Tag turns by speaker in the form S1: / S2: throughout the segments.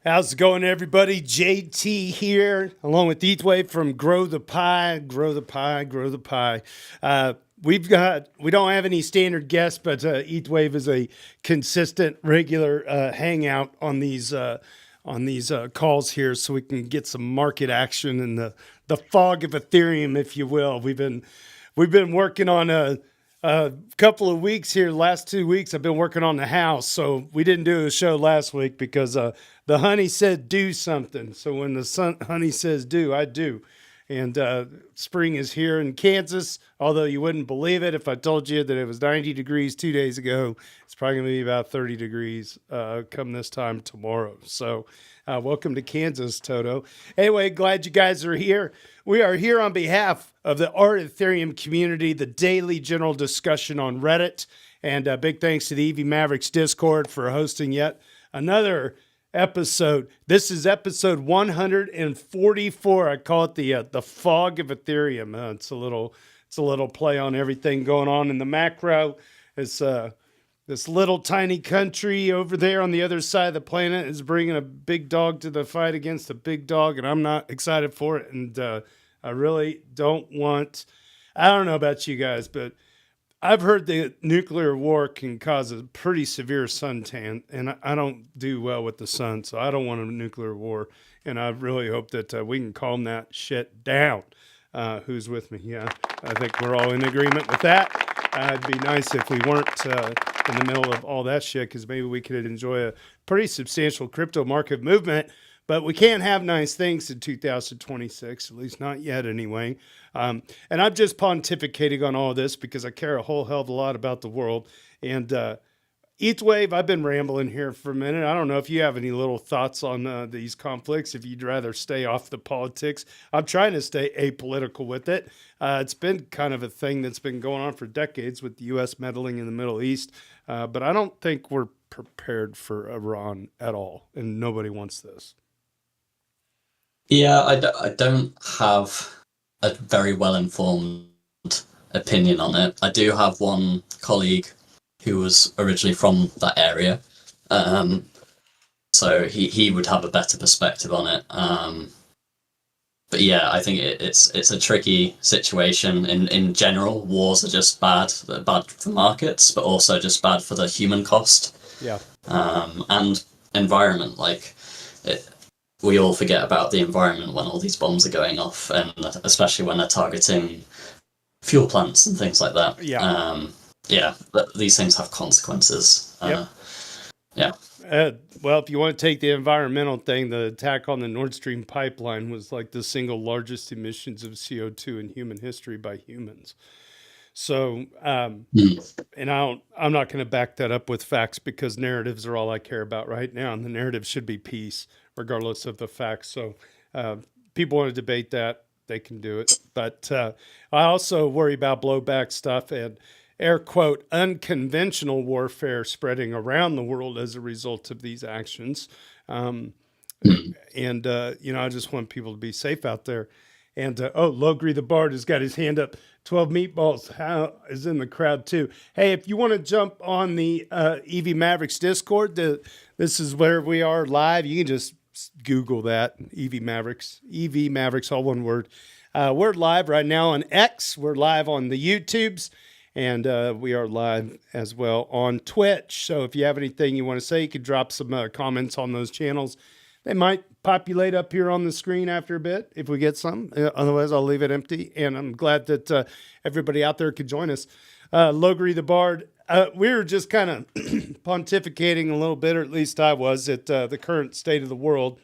S1: How's it going, everybody? JT here, along with Heatwave from Grow the Pie, Grow the Pie, Grow the Pie. We don't have any standard guests, but Heatwave is a consistent, regular hangout on these calls here, so we can get some market action in the fog of Ethereum, if you will. We've been working on a couple of weeks here. Last 2 weeks, I've been working on the house, so we didn't do a show last week because the honey said do something. So when the honey says do, I do. And spring is here in Kansas, although you wouldn't believe it if I told you that it was 90 degrees 2 days ago. It's probably going to be about 30 degrees come this time tomorrow. So welcome to Kansas, Toto. Anyway, glad you guys are here. We are here on behalf of the Art Ethereum community, the daily general discussion on Reddit. And big thanks to the EV Mavericks Discord for hosting yet another episode. This is episode 144. I call it the fog of Ethereum. It's a little play on everything going on in the macro. It's this little tiny country over there on the other side of the planet is bringing a big dog to the fight against a big dog, and I'm not excited for it. And I really don't want. I don't know about you guys, but I've heard that nuclear war can cause a pretty severe suntan, and I don't do well with the sun, so I don't want a nuclear war. And I really hope that we can calm that shit down. Who's with me? Yeah, I think we're all in agreement with that. It'd be nice if we weren't in the middle of all that shit, because maybe we could enjoy a pretty substantial crypto market movement. But we can't have nice things in 2026, at least not yet anyway. And I'm just pontificating on all this because I care a whole hell of a lot about the world. And Wave, I've been rambling here for a minute. I don't know if you have any little thoughts on these conflicts, if you'd rather stay off the politics. I'm trying to stay apolitical with it. It's been kind of a thing that's been going on for decades with the U.S. meddling in the Middle East. But I don't think we're prepared for Iran at all, and nobody wants this.
S2: Yeah, I don't have a very well-informed opinion on it. I do have one colleague who was originally from that area, so he would have a better perspective on it. But yeah, I think it's a tricky situation. In general, wars are just bad for markets, but also just bad for the human cost.
S1: Yeah.
S2: And environment, we all forget about the environment when all these bombs are going off, and especially when they're targeting fuel plants and things like that.
S1: Yeah.
S2: These things have consequences.
S1: Yep. Well, if you want to take the environmental thing, the attack on the Nord Stream pipeline was like the single largest emissions of CO2 in human history by humans. So, and I'm not going to back that up with facts, because narratives are all I care about right now, and the narrative should be peace, regardless of the facts. So, people want to debate that, they can do it. But I also worry about blowback stuff and air quote unconventional warfare spreading around the world as a result of these actions. And I just want people to be safe out there. And Logri the Bard has got his hand up. 12 Meatballs is in the crowd too. Hey, if you want to jump on the EV Mavericks Discord, this is where we are live. You can just Google that, EV Mavericks, all one word. We're live right now on X. We're live on the YouTubes, and we are live as well on Twitch. So if you have anything you want to say, you could drop some comments on those channels. They might populate up here on the screen after a bit if we get some. Otherwise, I'll leave it empty. And I'm glad that everybody out there could join us. Logri the Bard, we were just kind of pontificating a little bit, or at least I was, at the current state of the world.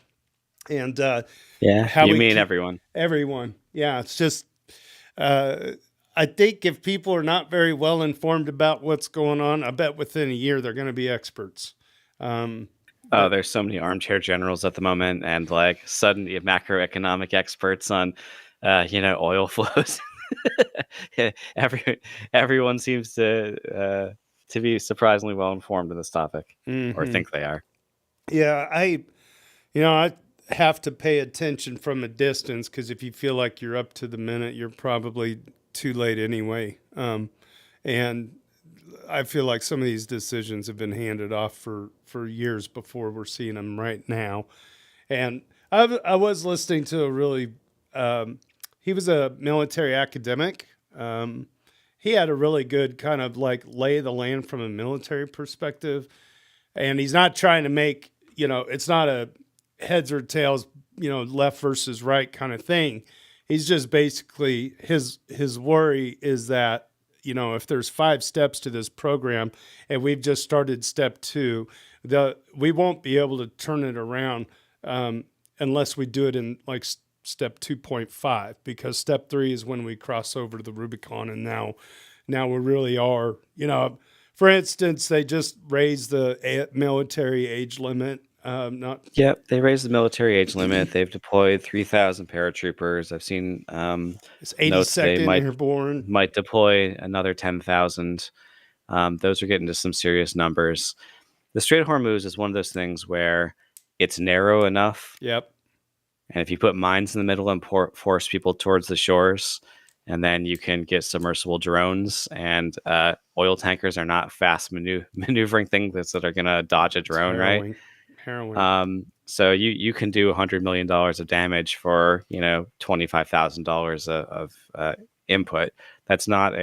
S1: And
S3: how you mean everyone?
S1: Everyone. Yeah, it's just, I think if people are not very well informed about what's going on, I bet within a year they're going to be experts.
S3: There's so many armchair generals at the moment, and suddenly macroeconomic experts on, oil flows. Everyone seems to be surprisingly well informed in this topic, or think they are.
S1: Yeah, I have to pay attention from a distance, because if you feel like you're up to the minute, you're probably too late anyway. And I feel like some of these decisions have been handed off for years before we're seeing them right now. And I was listening to a really, he was a military academic. He had a really good kind of like lay of the land from a military perspective. And he's not trying to make, it's not a heads or tails, left versus right kind of thing. He's just basically, his worry is that, if there's 5 steps to this program and we've just started step 2, we won't be able to turn it around unless we do it in like step 2.5, because step 3 is when we cross over to the Rubicon. And now we really are, for instance, they just raised the military age limit.
S3: Yep, they raised the military age limit. They've deployed 3,000 paratroopers. I've seen
S1: It's
S3: notes they
S1: 82nd Airborne.
S3: might deploy another 10,000. Those are getting to some serious numbers. The Strait of Hormuz is one of those things where it's narrow enough,
S1: Yep.
S3: and if you put mines in the middle and force people towards the shores, and then you can get submersible drones, and oil tankers are not fast maneuvering things that are going to dodge a drone, right?
S1: Harrowing.
S3: So you can do $100 million of damage for $25,000 of input. That's not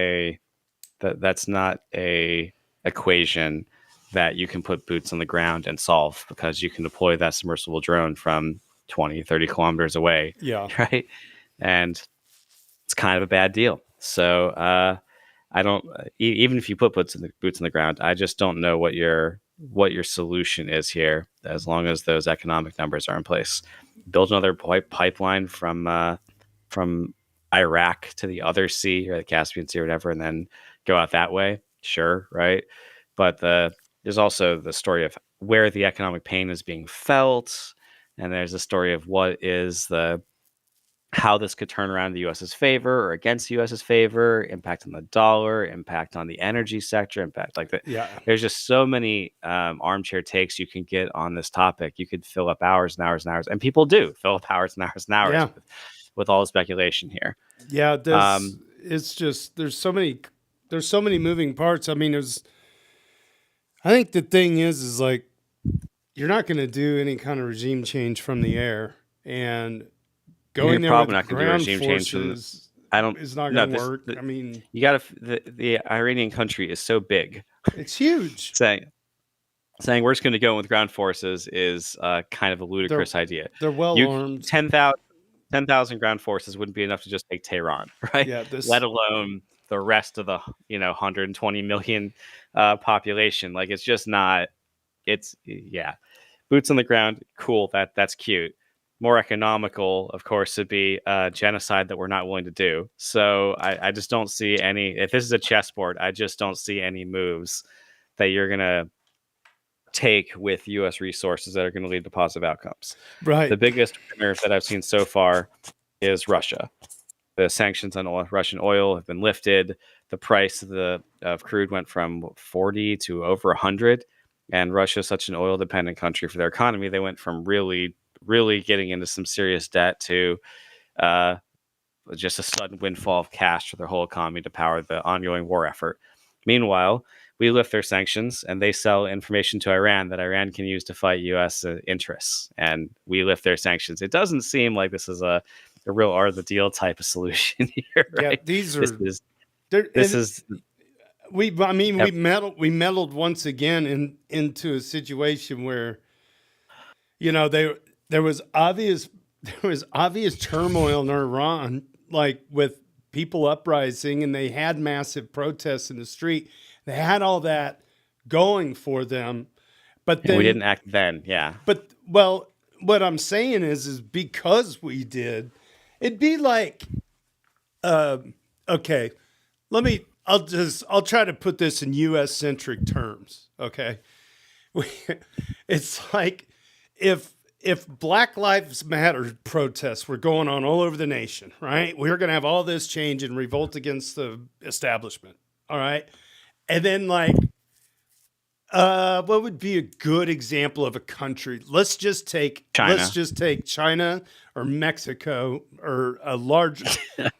S3: a equation that you can put boots on the ground and solve, because you can deploy that submersible drone from 20, 30 kilometers away.
S1: Yeah.
S3: Right. And it's kind of a bad deal. So I don't, even if you put boots on the ground, I just don't know what your solution is here, as long as those economic numbers are in place. Build another pipeline from Iraq to the other sea, or the Caspian Sea or whatever, and then go out that way. Sure. Right. But there's also the story of where the economic pain is being felt. And there's a story of how this could turn around in the U.S.'s favor or against the U.S.'s favor, impact on the dollar, impact on the energy sector, impact like that.
S1: Yeah.
S3: There's just so many armchair takes you can get on this topic. You could fill up hours and hours and hours, and people do fill up hours and hours and hours with all the speculation here.
S1: Yeah, it's just there's so many moving parts. I mean, I think the thing is like you're not going to do any kind of regime change from the air, and going there with
S3: not
S1: ground
S3: regime
S1: forces is not going to work. I mean,
S3: you got to. The Iranian country is so big;
S1: it's huge.
S3: saying we're just going to go with ground forces is kind of a ludicrous idea.
S1: They're well armed.
S3: 10,000 ground forces wouldn't be enough to just take Tehran, right?
S1: Yeah,
S3: let alone the rest of the 120 million population. Like, it's just not. It's boots on the ground. Cool. That's cute. More economical, of course, would be genocide that we're not willing to do. So I just don't see any. If this is a chessboard, I just don't see any moves that you're gonna take with U.S. resources that are going to lead to positive outcomes.
S1: Right.
S3: The biggest winner that I've seen so far is Russia. The sanctions on Russian oil have been lifted. The price of crude went from 40 to over 100. And Russia is such an oil-dependent country for their economy. They went from really, really getting into some serious debt to just a sudden windfall of cash for their whole economy to power the ongoing war effort. Meanwhile, we lift their sanctions, and they sell information to Iran that Iran can use to fight U.S. interests. And we lift their sanctions. It doesn't seem like this is a real art of the deal type of solution here, right?
S1: Yeah, we meddled once again into a situation where, there was obvious turmoil in Iran, like with people uprising, and they had massive protests in the street. They had all that going for them, but then
S3: we didn't act then. Yeah.
S1: But what I'm saying is because we did, it'd be like, okay, I'll try to put this in U.S. centric terms. Okay. It's like if Black Lives Matter protests were going on all over the nation, right? We're going to have all this change and revolt against the establishment. All right. And then What would be a good example of a country? Let's just take
S3: China.
S1: China or Mexico or a large,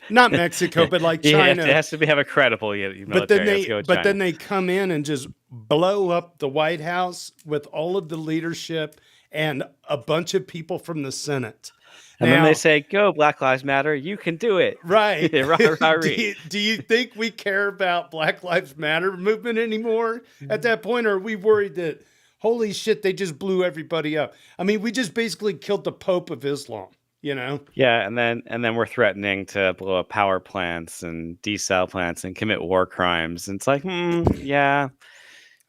S1: not Mexico, but like China.
S3: It has to have a credible military.
S1: But then
S3: Let's go with
S1: but
S3: China.
S1: then they come in and just blow up the White House with all of the leadership and a bunch of people from the Senate.
S3: And then they say, "Go, Black Lives Matter! You can do it!"
S1: Right?
S3: do
S1: you think we care about Black Lives Matter movement anymore at that point, or are we worried that holy shit, they just blew everybody up? I mean, we just basically killed the Pope of Islam.
S3: Yeah, and then we're threatening to blow up power plants and desal plants and commit war crimes. And it's like, yeah,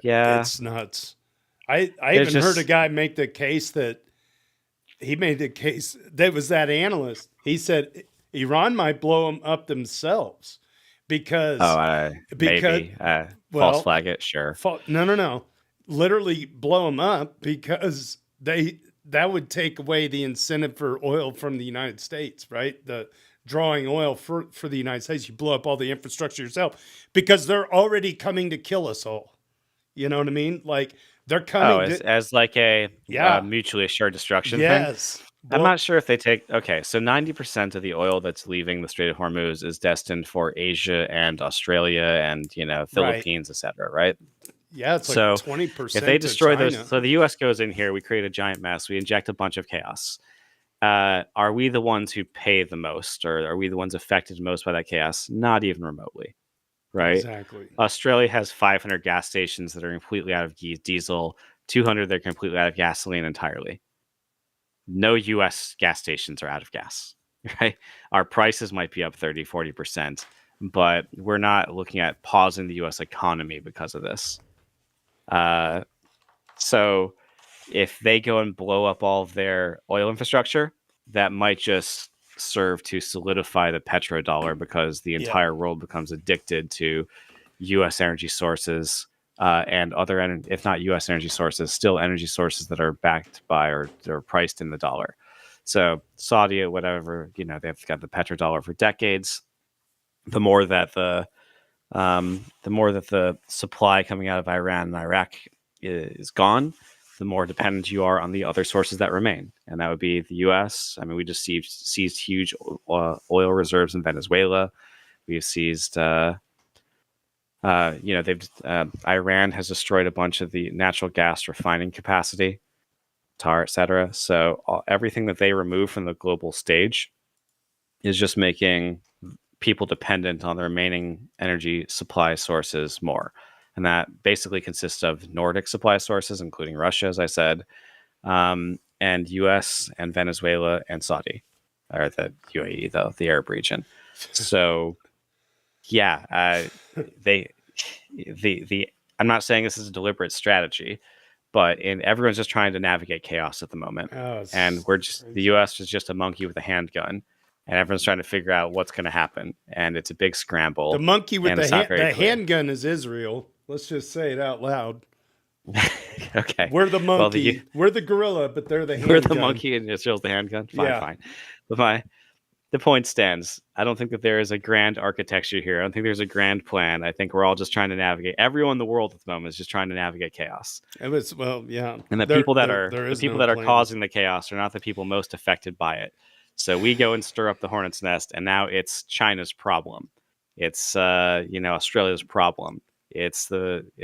S1: it's nuts. I even heard a guy make the case that. He made the case that was that analyst. He said Iran might blow them up themselves because
S3: maybe false flag it, sure.
S1: No, literally blow them up because that would take away the incentive for oil from the United States, right? The drawing oil for the United States, you blow up all the infrastructure yourself because they're already coming to kill us all. You know what I mean? Like. They're coming
S3: as like a mutually assured destruction thing. I'm not sure if they take. Okay, so 90% of the oil that's leaving the Strait of Hormuz is destined for Asia and Australia and Philippines, etc. Right?
S1: Yeah, it's like 20%.
S3: If they destroy those, so the U.S. goes in here, we create a giant mess, we inject a bunch of chaos. Are we the ones who pay the most, or are we the ones affected most by that chaos? Not even remotely. Right.
S1: Exactly.
S3: Australia has 500 gas stations that are completely out of diesel, 200 that are completely out of gasoline entirely. No U.S. gas stations are out of gas. Right. Our prices might be up 30, 40%, but we're not looking at pausing the U.S. economy because of this. So if they go and blow up all of their oil infrastructure, that might just serve to solidify the petrodollar because the entire world becomes addicted to U.S. energy sources and other, if not U.S. energy sources, still energy sources that are backed by or they're priced in the dollar. So Saudi, whatever, they've got the petrodollar for decades. The more that the supply coming out of Iran and Iraq is gone, the more dependent you are on the other sources that remain. And that would be the U.S. I mean, we just seized huge oil reserves in Venezuela. We've seized, Iran has destroyed a bunch of the natural gas refining capacity, tar, etc. So everything that they remove from the global stage is just making people dependent on the remaining energy supply sources more. And that basically consists of Nordic supply sources, including Russia, as I said, and U.S. and Venezuela and Saudi, or the UAE, though, the Arab region. So, I'm not saying this is a deliberate strategy, but everyone's just trying to navigate chaos at the moment. And the U.S. is just a monkey with a handgun. And everyone's trying to figure out what's going to happen. And it's a big scramble.
S1: The monkey with the handgun is Israel. Let's just say it out loud.
S3: Okay.
S1: We're the monkey. We're the gorilla, but they're the handgun.
S3: We're the monkey and Israel's the handgun? Fine. But the point stands. I don't think that there is a grand architecture here. I don't think there's a grand plan. I think we're all just trying to navigate. Everyone in the world at the moment is just trying to navigate chaos.
S1: And
S3: the people that are causing the chaos are not the people most affected by it. So we go and stir up the hornet's nest, and now it's China's problem. It's Australia's problem. It's Vietnam's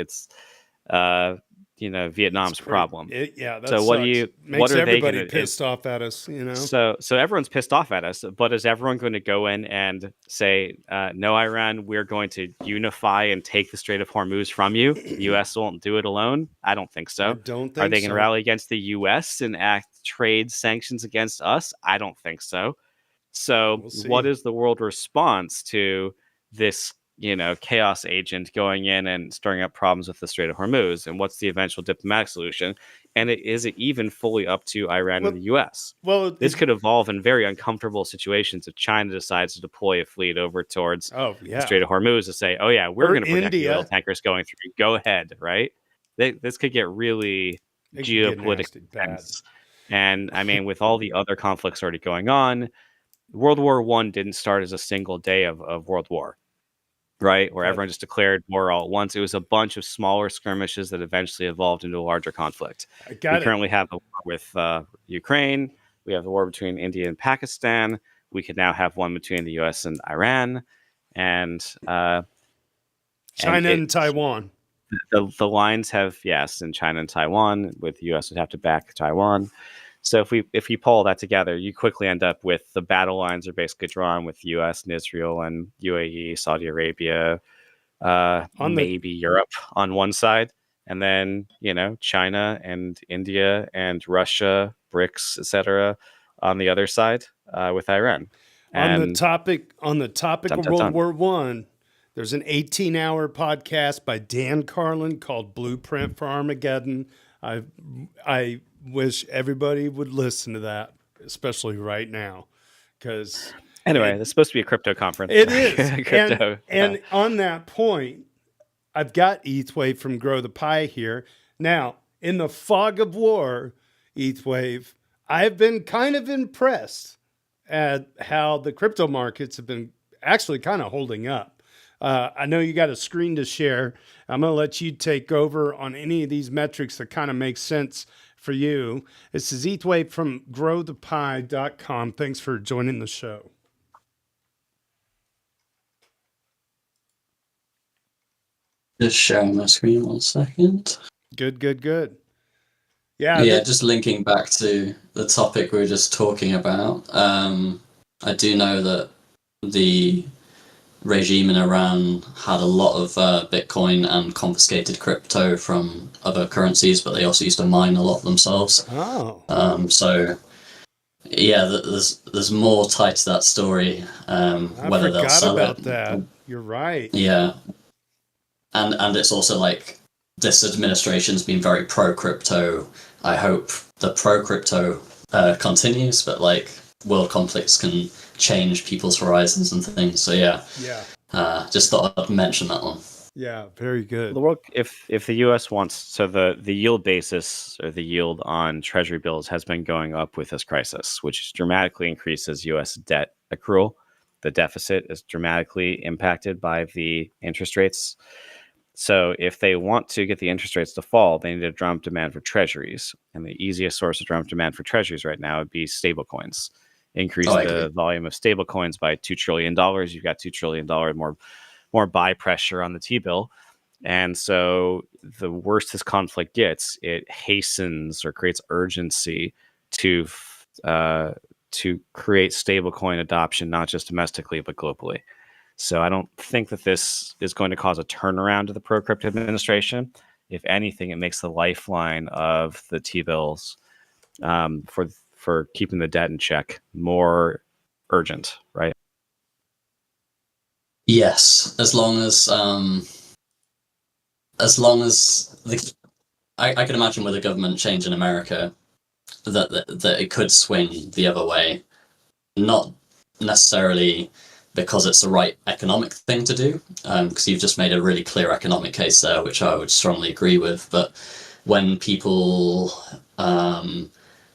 S3: problem.
S1: So what are they going to pissed off at us?
S3: So everyone's pissed off at us. But is everyone going to go in and say, no, Iran, we're going to unify and take the Strait of Hormuz from you? The U.S. won't do it alone. I don't think so. Are they going to rally against the U.S. and act trade sanctions against us? I don't think so. So what is the world response to this chaos agent going in and stirring up problems with the Strait of Hormuz? And what's the eventual diplomatic solution? And is it even fully up to Iran and the U.S.?
S1: Well,
S3: this could evolve in very uncomfortable situations if China decides to deploy a fleet over towards the Strait of Hormuz to say, we're going to protect the oil tankers going through. Go ahead, right? This could get really geopolitically tense. And I mean, with all the other conflicts already going on, World War I didn't start as a single day of World War. right? Where
S1: Got
S3: everyone just declared war all at once. It was a bunch of smaller skirmishes that eventually evolved into a larger conflict.
S1: I
S3: We
S1: got it.
S3: currently have the war with Ukraine. We have the war between India and Pakistan. We could now have one between the U.S. and Iran, and
S1: China
S3: it
S1: and Taiwan.
S3: the lines have, yes, in China and Taiwan, with the U.S. would have to back Taiwan. So if we pull that together, you quickly end up with the battle lines are basically drawn with U.S. and Israel and UAE, Saudi Arabia,
S1: On the
S3: maybe Europe on one side, and then China and India and Russia, BRICS, etc. on the other side, with Iran.
S1: on the
S3: And
S1: topic
S3: dun,
S1: of
S3: dun,
S1: World
S3: dun.
S1: War One, there's an 18-hour podcast by Dan Carlin called Blueprint for Armageddon. I wish everybody would listen to that, especially right now, because
S3: Anyway, this is supposed to be a crypto conference.
S1: it is.
S3: Crypto.
S1: And on that point, I've got ETHWave from Grow the Pie here. Now, in the fog of war, ETHWave, I've been kind of impressed at how the crypto markets have been actually kind of holding up. I know you got a screen to share. I'm going to let you take over on any of these metrics that kind of make sense for you. This is ETHWave from growthepie.com. Thanks for joining the show.
S2: Just sharing my screen 1 second.
S1: Good. Yeah.
S2: Yeah, just linking back to the topic we were just talking about. I do know that the regime in Iran had a lot of Bitcoin and confiscated crypto from other currencies, but they also used to mine a lot themselves.
S1: Oh.
S2: So yeah, there's more tied to that story.
S1: I
S2: Whether they'll
S1: forgot
S2: sell
S1: about
S2: it.
S1: that. You're right.
S2: Yeah, and it's also like this administration's been very pro crypto. I hope the pro crypto continues, but like world conflicts can change people's horizons and things. So yeah, just thought I'd mention that one.
S1: Yeah, very good.
S3: The world, if the U.S. wants, so the yield basis or the yield on Treasury bills has been going up with this crisis, which dramatically increases U.S. debt accrual. The deficit is dramatically impacted by the interest rates. So if they want to get the interest rates to fall, they need to drum up demand for treasuries. And the easiest source of drum up demand for treasuries right now would be stablecoins. Increase the volume of stablecoins by $2 trillion. You've got $2 trillion more buy pressure on the T-bill. And so the worse this conflict gets, it hastens or creates urgency to create stablecoin adoption, not just domestically, but globally. So I don't think that this is going to cause a turnaround to the pro-crypto administration. If anything, it makes the lifeline of the T-bills for keeping the debt in check more urgent, right?
S2: Yes, as long as I can imagine with a government change in America that it could swing the other way, not necessarily because it's the right economic thing to do, because you've just made a really clear economic case there, which I would strongly agree with. But when people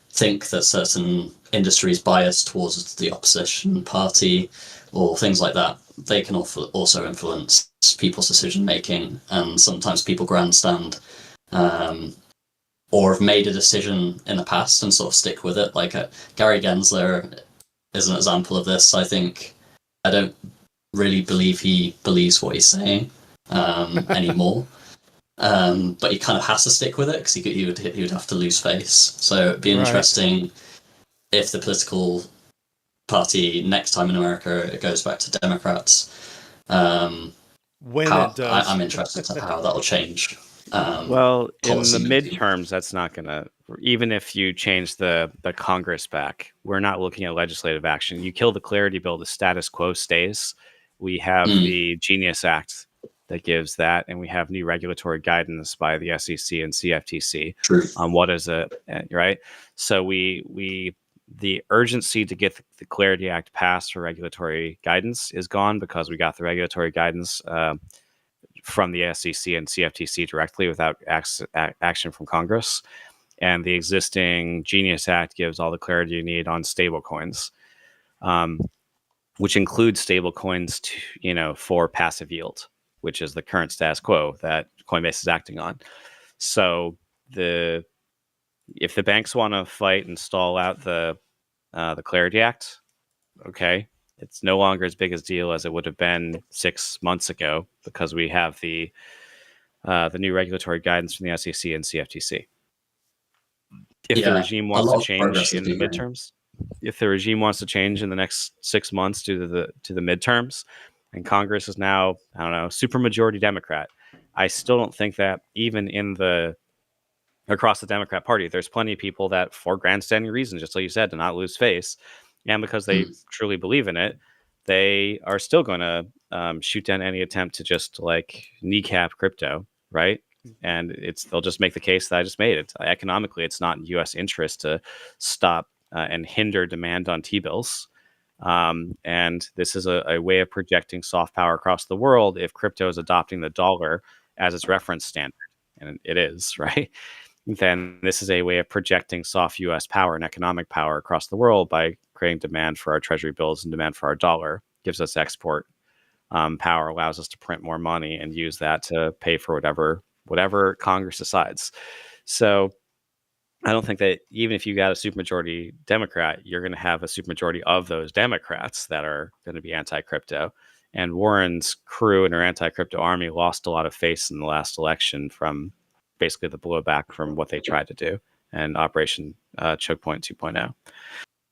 S2: think that certain industries bias towards the opposition party or things like that, they can also influence people's decision making, and sometimes people grandstand or have made a decision in the past and sort of stick with it. Like Gary Gensler is an example of this. I don't really believe he believes what he's saying anymore. But he kind of has to stick with it because he would have to lose face. So it'd be interesting if the political party next time in America it goes back to Democrats.
S1: When it does,
S2: I'm interested to how that'll change.
S3: Well, in the
S2: making.
S3: midterms, that's not going to. Even if you change the Congress back, we're not looking at legislative action. You kill the Clarity Bill, the status quo stays. We have the Genius Act that gives that, and we have new regulatory guidance by the SEC and CFTC on what is it, right? So the urgency to get the Clarity Act passed for regulatory guidance is gone because we got the regulatory guidance from the SEC and CFTC directly without action from Congress. And the existing Genius Act gives all the clarity you need on stablecoins. which includes stable coins for passive yield, which is the current status quo that Coinbase is acting on. So if the banks want to fight and stall out the Clarity Act, okay, it's no longer as big a deal as it would have been 6 months ago because we have the new regulatory guidance from the SEC and CFTC. If the regime
S2: a
S3: wants to
S2: lot of
S3: change
S2: progress has
S3: in the
S2: been made.
S3: midterms, if the regime wants to change in the next 6 months due to the midterms, and Congress is now, I don't know, supermajority Democrat, I still don't think that even across the Democrat Party, there's plenty of people that, for grandstanding reasons, just like you said, to not lose face, and because they truly believe in it, they are still going to shoot down any attempt to just like kneecap crypto, right? And they'll just make the case that I just made it. Economically, it's not in U.S. interest to stop and hinder demand on T-bills. And this is a way of projecting soft power across the world if crypto is adopting the dollar as its reference standard. And it is, right? Then this is a way of projecting soft U.S. power and economic power across the world by creating demand for our treasury bills and demand for our dollar. Gives us export power, allows us to print more money and use that to pay for whatever Congress decides. So I don't think that even if you got a supermajority Democrat, you're going to have a supermajority of those Democrats that are going to be anti-crypto. And Warren's crew and her anti-crypto army lost a lot of face in the last election from basically the blowback from what they tried to do and Operation Choke Point 2.0.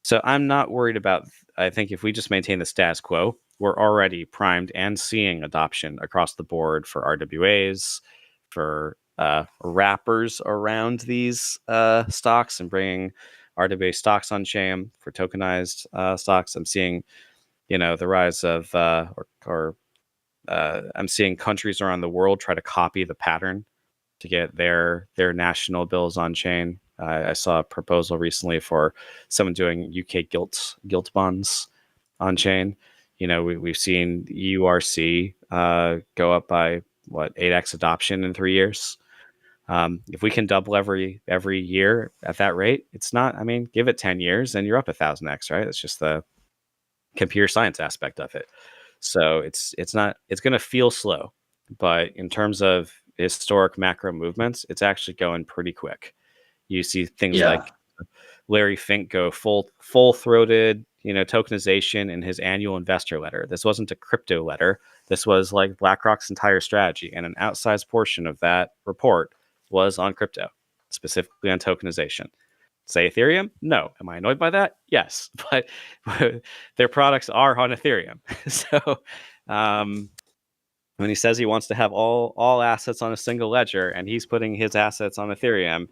S3: So I'm not worried about. I think if we just maintain the status quo, we're already primed and seeing adoption across the board for RWAs, for wrappers around these stocks and bringing RWA stocks on chain for tokenized stocks. I'm seeing, the rise of I'm seeing countries around the world try to copy the pattern to get their national bills on chain. I saw a proposal recently for someone doing UK gilt bonds on chain. We've seen URC go up by 8x adoption in 3 years. If we can double every year at that rate, it's not. I mean, give it 10 years and you're up 1,000x, right? It's just the computer science aspect of it. So it's not. It's going to feel slow, but in terms of historic macro movements, it's actually going pretty quick. You see things like Larry Fink go full throated, tokenization in his annual investor letter. This wasn't a crypto letter. This was like BlackRock's entire strategy, and an outsized portion of that report was on crypto, specifically on tokenization. Say Ethereum? No. Am I annoyed by that? Yes, but their products are on Ethereum. So when he says he wants to have all assets on a single ledger and he's putting his assets on Ethereum,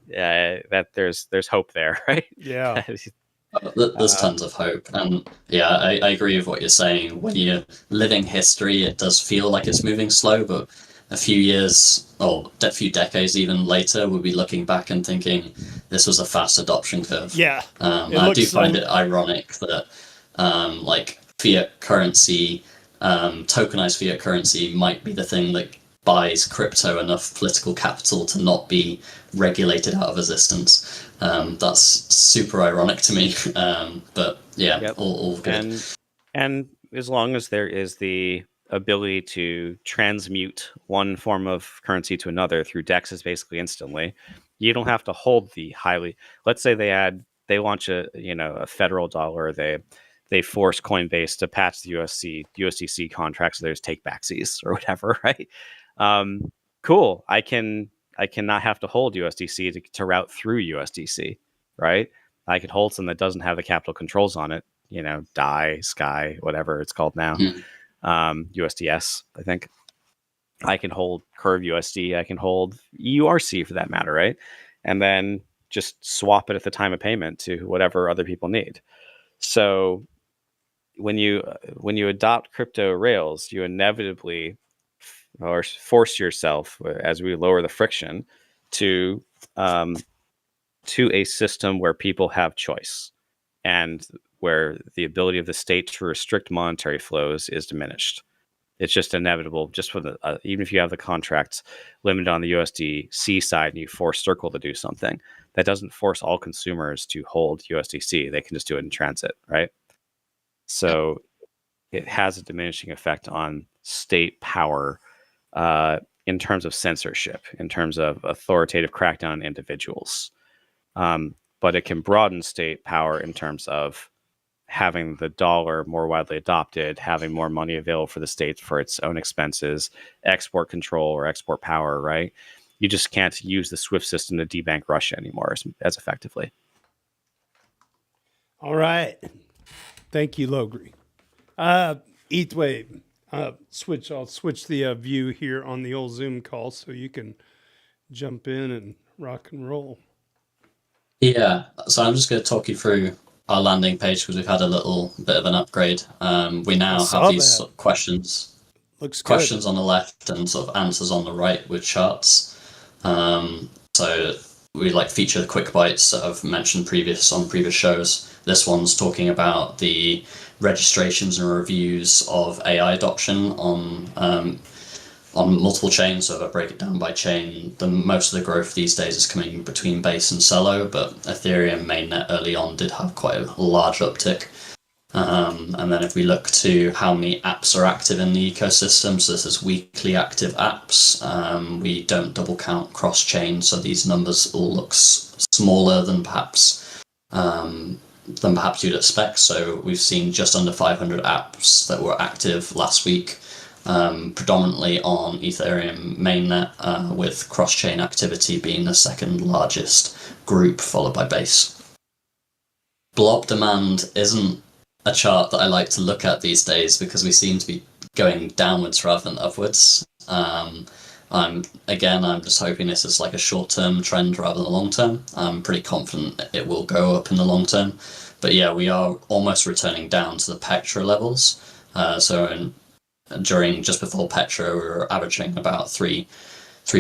S3: that there's hope there, right?
S1: Yeah.
S2: There's tons of hope, and I agree with what you're saying. When you're living history, it does feel like it's moving slow, but a few years or a few decades even later, we'll be looking back and thinking this was a fast adoption curve.
S1: Yeah.
S2: I do find it ironic that like fiat currency, tokenized fiat currency might be the thing that buys crypto enough political capital to not be regulated out of existence. That's super ironic to me. But yeah, yep. all good.
S3: And as long as there is the ability to transmute one form of currency to another through DEXs basically instantly, you don't have to hold the highly. Let's say they launch a federal dollar. They force Coinbase to patch the USDC contracts so there's take backsies or whatever, right? Cool. I cannot have to hold USDC to route through USDC, right? I could hold something that doesn't have the capital controls on it, DAI, Sky, whatever it's called now, USDS, I think. I can hold Curve USD. I can hold EURC for that matter, right? And then just swap it at the time of payment to whatever other people need. So when you adopt crypto rails, you inevitably or force yourself, as we lower the friction, to a system where people have choice and where the ability of the state to restrict monetary flows is diminished. It's just inevitable. Just for even if you have the contracts limited on the USDC side and you force Circle to do something, that doesn't force all consumers to hold USDC. They can just do it in transit, right? So it has a diminishing effect on state power in terms of censorship, in terms of authoritative crackdown on individuals. But it can broaden state power in terms of having the dollar more widely adopted, having more money available for the states for its own expenses, export control or export power, right? You just can't use the SWIFT system to debank Russia anymore as effectively.
S1: All right. Thank you, Logri. ETHWave. I'll switch the view here on the old Zoom call so you can jump in and rock and roll.
S2: Yeah, so I'm just going to talk you through our landing page because we've had a little bit of an upgrade. We now have these sort of questions on the left and sort of answers on the right with charts. So we feature the quick bites that I've mentioned on previous shows. This one's talking about the registrations and reviews of AI adoption on multiple chains. So if I break it down by chain, most of the growth these days is coming between Base and Celo, but Ethereum mainnet early on did have quite a large uptick. And then if we look to how many apps are active in the ecosystem, so this is weekly active apps, we don't double count cross-chain, so these numbers all look smaller than perhaps you'd expect. So we've seen just under 500 apps that were active last week, predominantly on Ethereum mainnet, with cross-chain activity being the second largest group, followed by Base. Blob demand isn't a chart that I like to look at these days because we seem to be going downwards rather than upwards. I'm just hoping this is like a short-term trend rather than a long-term. I'm pretty confident it will go up in the long term. But yeah, we are almost returning down to the Petra levels. During just before Petra, we were averaging about three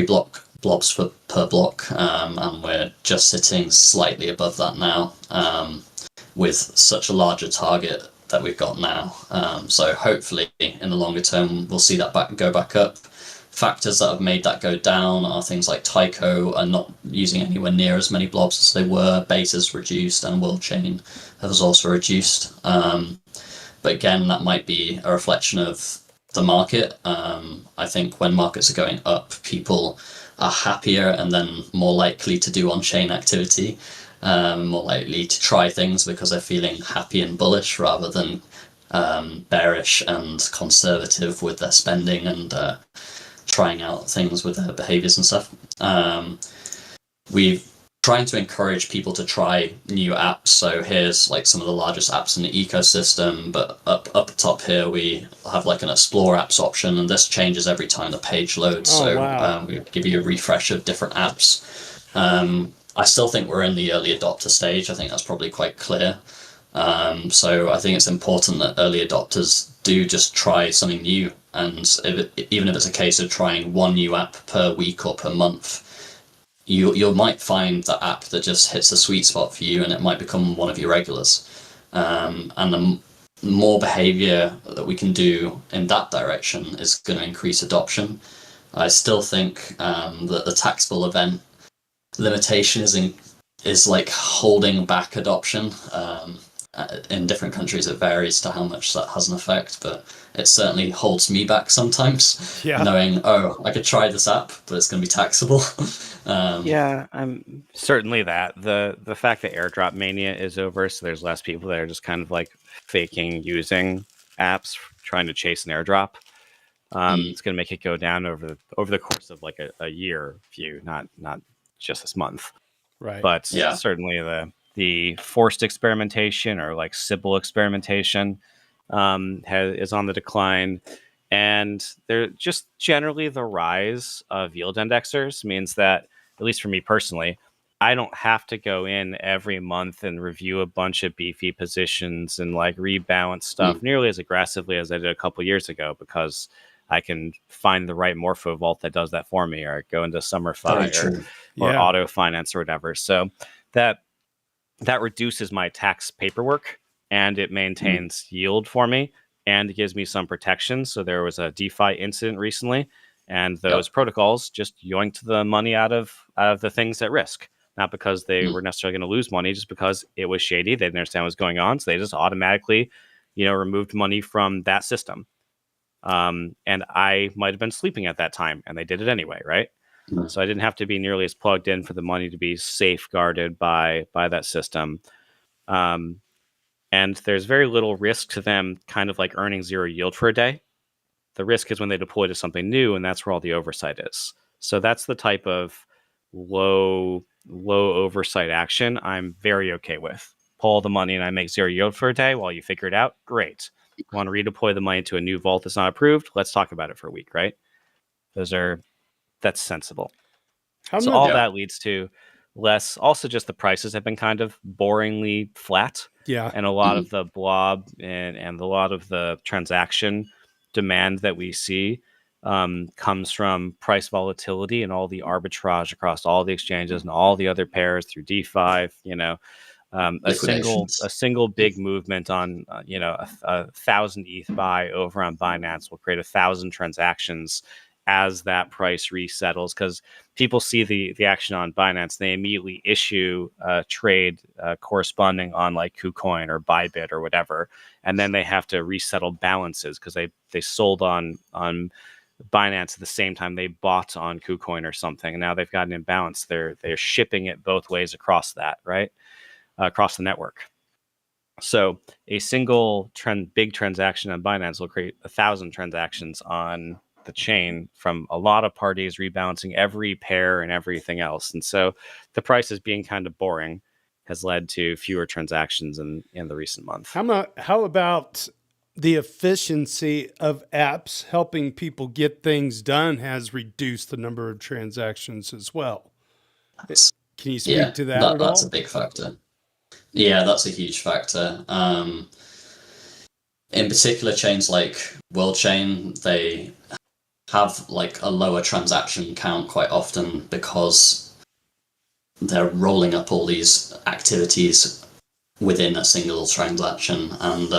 S2: blobs per block, and we're just sitting slightly above that now, with such a larger target that we've got now. So hopefully in the longer term, we'll see that go back up. Factors that have made that go down are things like Tyco are not using anywhere near as many blobs as they were, Beta's reduced, and World Chain has also reduced. But again, that might be a reflection of the market. I think when markets are going up, people are happier and then more likely to do on-chain activity, more likely to try things because they're feeling happy and bullish rather than bearish and conservative with their spending and trying out things with their behaviors and stuff. We're trying to encourage people to try new apps. So here's some of the largest apps in the ecosystem, but up top here we have an explore apps option, and this changes every time the page loads. We give you a refresh of different apps. I still think we're in the early adopter stage. I think that's probably quite clear. So I think it's important that early adopters do just try something new. And even if it's a case of trying one new app per week or per month, you might find the app that just hits the sweet spot for you, and it might become one of your regulars. And the more behavior that we can do in that direction is going to increase adoption. I still think that the taxable event limitation is holding back adoption. In different countries it varies to how much that has an effect, but it certainly holds me back sometimes, knowing I could try this app but it's going to be taxable.
S3: I'm certainly that the fact that airdrop mania is over, so there's less people that are just kind of faking using apps trying to chase an airdrop. It's going to make it go down over the course of a year view, not just this month,
S1: right?
S3: But certainly the forced experimentation or Sybil experimentation is on the decline, and they're just generally the rise of yield indexers means that, at least for me personally, I don't have to go in every month and review a bunch of beefy positions and rebalance stuff nearly as aggressively as I did a couple years ago, because I can find the right morpho vault that does that for me, or go into SummerFi or auto finance or whatever. So that reduces my tax paperwork, and it maintains yield for me, and it gives me some protection. So there was a DeFi incident recently, and those protocols just yoinked the money out of the things at risk, not because they were necessarily going to lose money, just because it was shady. They didn't understand what was going on, so they just automatically removed money from that system. And I might have been sleeping at that time, and they did it anyway, right?
S2: Mm.
S3: So I didn't have to be nearly as plugged in for the money to be safeguarded by that system. And there's very little risk to them kind of like earning zero yield for a day. The risk is when they deploy to something new, and that's where all the oversight is. So that's the type of low oversight action I'm very okay with. Pull the money and I make zero yield for a day while you figure it out. Great. Want to redeploy the money to a new vault that's not approved? Let's talk about it for a week, right? That's sensible.
S1: How
S3: So
S1: much?
S3: all that leads to less. Also, just the prices have been kind of boringly flat,
S1: Yeah.
S3: and a lot of the blob and a lot of the transaction demand that we see comes from price volatility and all the arbitrage across all the exchanges and all the other pairs through D5. A
S2: Liquidations.
S3: single big movement on a 1,000 ETH buy over on Binance will create 1,000 transactions as that price resettles, because people see the action on Binance, they immediately issue a trade corresponding on like KuCoin or Bybit or whatever, and then they have to resettle balances because they sold on Binance at the same time they bought on KuCoin or something, and now they've got an imbalance. They're shipping it both ways across that, right? Across the network. So a single big transaction on Binance will create 1,000 transactions on the chain from a lot of parties rebalancing every pair and everything else. And so the prices being kind of boring has led to fewer transactions in the recent month.
S1: How about the efficiency of apps helping people get things done has reduced the number of transactions as well? Can you speak to that at all?
S2: That's a big factor. Yeah, that's a huge factor. In particular, chains like World Chain, they have like a lower transaction count quite often because they're rolling up all these activities within a single transaction. And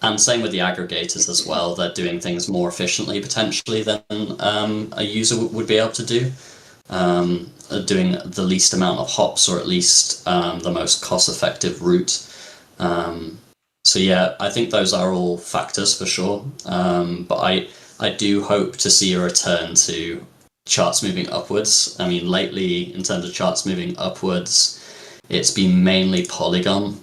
S2: and same with the aggregators as well. They're doing things more efficiently potentially than a user would be able to do. Doing the least amount of hops, or at least the most cost-effective route. So yeah, I think those are all factors for sure. But I do hope to see a return to charts moving upwards. I mean, lately, in terms of charts moving upwards, it's been mainly Polygon,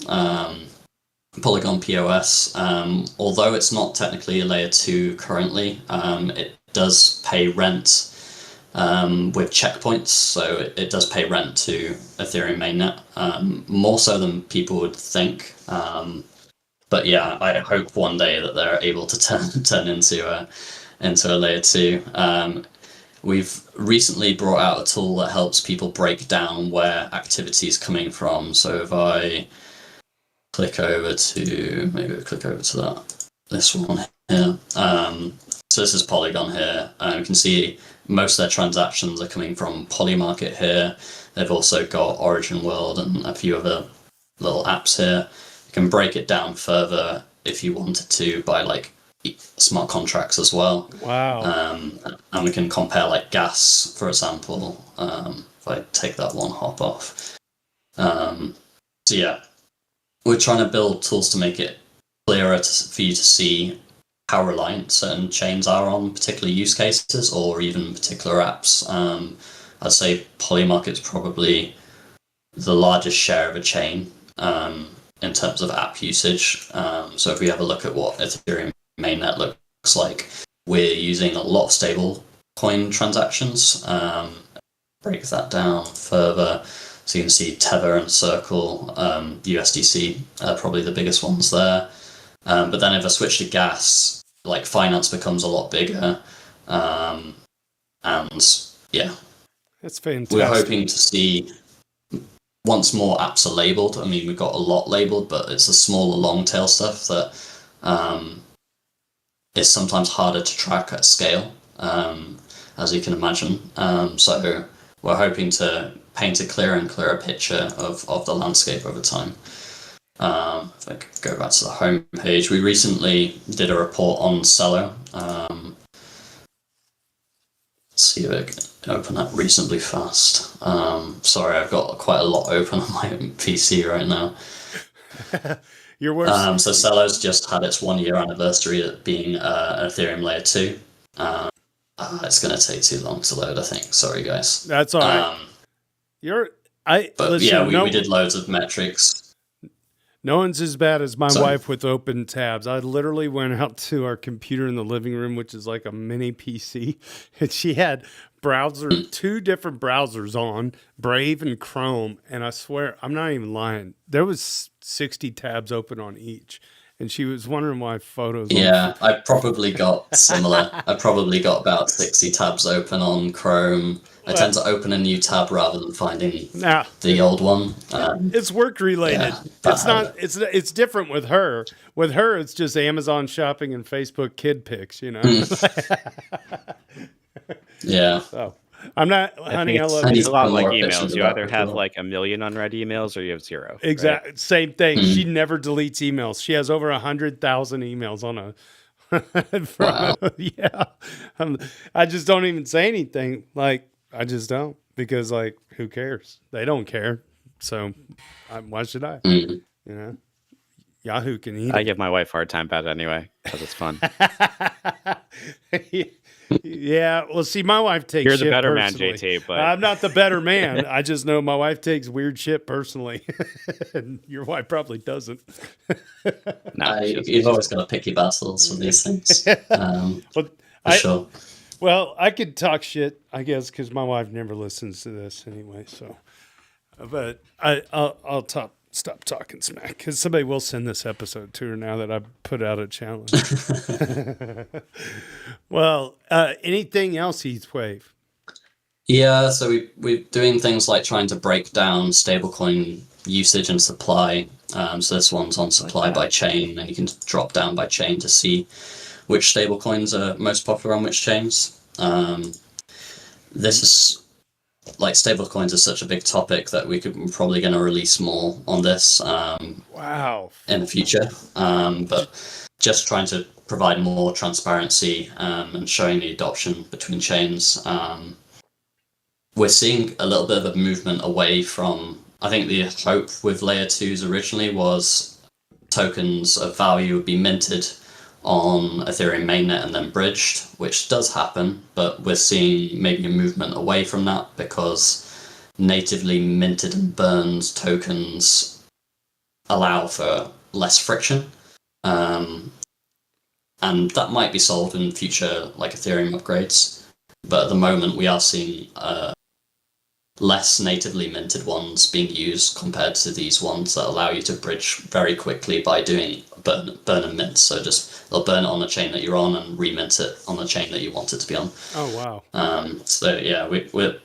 S2: Polygon POS. Although it's not technically a layer 2 currently, it does pay rent with checkpoints, so it does pay rent to Ethereum mainnet, more so than people would think. But yeah, I hope one day that they're able to turn into a layer 2. We've recently brought out a tool that helps people break down where activity is coming from. So if I click over to this one here. So this is Polygon here. You can see most of their transactions are coming from Polymarket here. They've also got Origin World and a few other little apps here. You can break it down further if you wanted to by like smart contracts as well.
S1: Wow.
S2: And we can compare like gas, for example, if I take that one hop off. So yeah, we're trying to build tools to make it clearer for you to see how reliant certain chains are on particular use cases or even particular apps. I'd say Polymarket's probably the largest share of a chain in terms of app usage. So if we have a look at what Ethereum mainnet looks like, we're using a lot of stable coin transactions. Break that down further. So you can see Tether and Circle, USDC are probably the biggest ones there. But then if I switch to gas, like finance becomes a lot bigger. And yeah.
S1: That's fantastic.
S2: We're hoping to see once more apps are labeled. I mean, we've got a lot labeled, but it's the smaller long tail stuff that is sometimes harder to track at scale, as you can imagine. So we're hoping to paint a clearer and clearer picture of the landscape over time. If I could go back to the home page, we recently did a report on Cello. Let's see if I can open that reasonably fast. Sorry, I've got quite a lot open on my PC right now.
S1: You're worse.
S2: So Celo's just had its 1 year anniversary at being an Ethereum layer 2. It's going to take too long to load, I think. Sorry, guys.
S1: That's all right.
S2: But
S1: Listen,
S2: yeah, we did loads of metrics.
S1: No one's as bad as my
S2: Sorry.
S1: wife with open tabs. I literally went out to our computer in the living room, which is like a mini PC, and she had two different browsers on, Brave and Chrome, and I swear, I'm not even lying. There was 60 tabs open on each, and she was wondering why photos.
S2: Yeah, I probably got similar. I probably got about 60 tabs open on Chrome. I tend to open a new tab rather than finding the old one.
S1: It's work related. It's not. It's different with her. With her, it's just Amazon shopping and Facebook kid pics.
S2: Yeah.
S1: So I'm not, honey. I love you.
S3: It's a lot like
S2: More
S3: emails.
S2: efficient
S3: You either
S2: about
S3: have
S2: it.
S3: like 1 million unread emails, or you have 0.
S1: Exactly.
S3: Right?
S1: Same thing. She never deletes emails. She has over 100,000 emails on a.
S2: Wow.
S1: Yeah. I just don't even say anything. Like, I just don't, because like, who cares? They don't care. So why should I? Yahoo can eat
S3: I
S1: it.
S3: give my wife a hard time about it anyway because it's fun.
S1: Yeah. Well, see, my wife takes
S3: You're
S1: shit
S3: the better man,
S1: personally.
S3: JT, but
S1: I'm not the better man. I just know my wife takes weird shit personally. And your wife probably doesn't.
S2: You've always got to pick your battles for these things. For sure.
S1: Well, I could talk shit, I guess, because my wife never listens to this anyway. So, but I'll stop talking smack, because somebody will send this episode to her now that I've put out a challenge. Well, anything else, Heathwave?
S2: Yeah, so we're doing things like trying to break down stablecoin usage and supply. So this one's on supply by chain, and you can drop down by chain to see which stablecoins are most popular on which chains. This is like stablecoins is such a big topic that we're probably going to release more on this
S1: Wow.
S2: in the future. But just trying to provide more transparency and showing the adoption between chains. We're seeing a little bit of a movement away from, I think the hope with layer 2s originally was tokens of value would be minted on Ethereum mainnet and then bridged, which does happen, but we're seeing maybe a movement away from that because natively minted and burned tokens allow for less friction. And that might be solved in future like Ethereum upgrades. But at the moment we are seeing less natively minted ones being used compared to these ones that allow you to bridge very quickly by doing burn and mint. So just they'll burn it on the chain that you're on and remint it on the chain that you want it to be on.
S1: Oh wow.
S2: So yeah, we're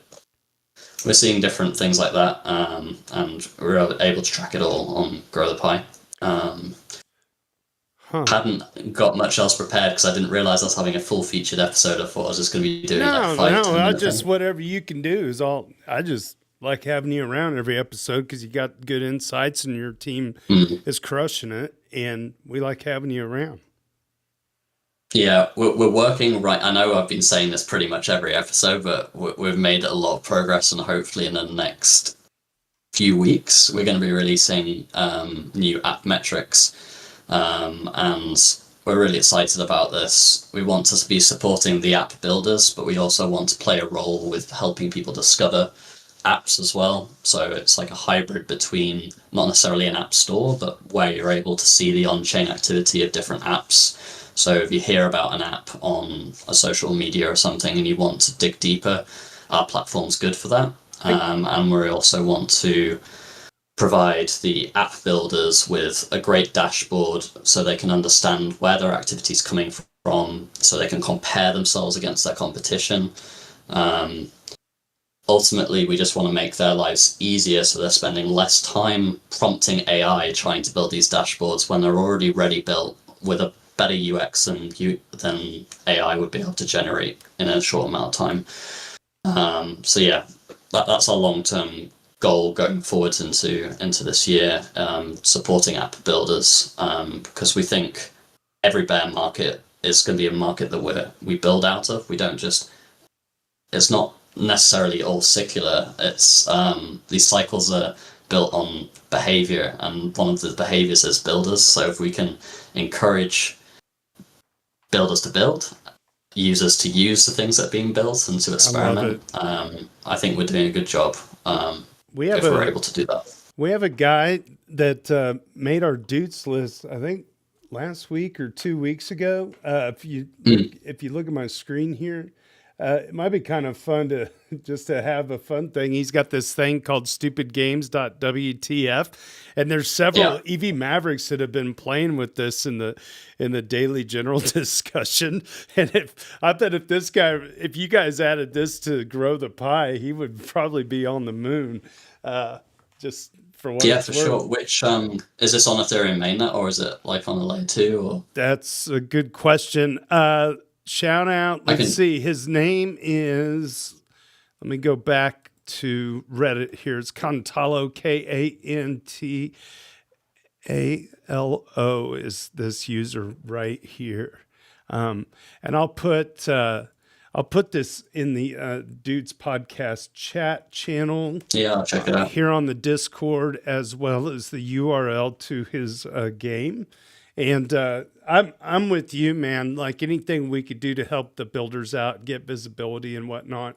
S2: seeing different things like that, and we're able to track it all on Grow the Pie. Hadn't got much else prepared because I didn't realize I was having a full featured episode. I thought I was just going to be doing
S1: whatever you can do is all. I just like having you around every episode because you got good insights and your team is crushing it, and we like having you around.
S2: Yeah, we're working right. I know I've been saying this pretty much every episode, but we've made a lot of progress, and hopefully in the next few weeks we're going to be releasing new app metrics. And we're really excited about this. We want to be supporting the app builders, but we also want to play a role with helping people discover apps as well. So it's like a hybrid between not necessarily an app store, but where you're able to see the on-chain activity of different apps. So if you hear about an app on a social media or something and you want to dig deeper, our platform's good for that. And we also want to provide the app builders with a great dashboard so they can understand where their activity is coming from, so they can compare themselves against their competition. Ultimately, we just want to make their lives easier so they're spending less time prompting AI trying to build these dashboards when they're already ready built with a better UX than AI would be able to generate in a short amount of time. So yeah, that's our long-term goal going forward into this year, supporting app builders, because we think every bear market is going to be a market that we build out of. We don't just, it's not necessarily all secular. It's these cycles are built on behavior, and one of the behaviors is builders. So if we can encourage builders to build, users to use the things that are being built and to experiment, I think we're doing a good job if we're able to do that.
S1: We have a guy that made our Doots list, I think last week or 2 weeks ago. If you look at my screen here, it might be kind of fun to have a fun thing. He's got this thing called stupidgames.wtf, and there's several EV Mavericks that have been playing with this in the daily general discussion. And if you guys added this to Grow the Pie, he would probably be on the moon. Just for what it's
S2: for
S1: worth.
S2: sure. Which is this on Ethereum mainnet, or is it like on a layer 2? Or
S1: that's a good question. Shout out. Let's see. His name is. Let me go back to Reddit here. It's Cantalo, Kantalo is this user right here, and I'll put this in the Dudes Podcast chat channel.
S2: Yeah, I'll check it out
S1: here on the Discord, as well as the URL to his game. And I'm with you, man. Like anything we could do to help the builders out, get visibility and whatnot.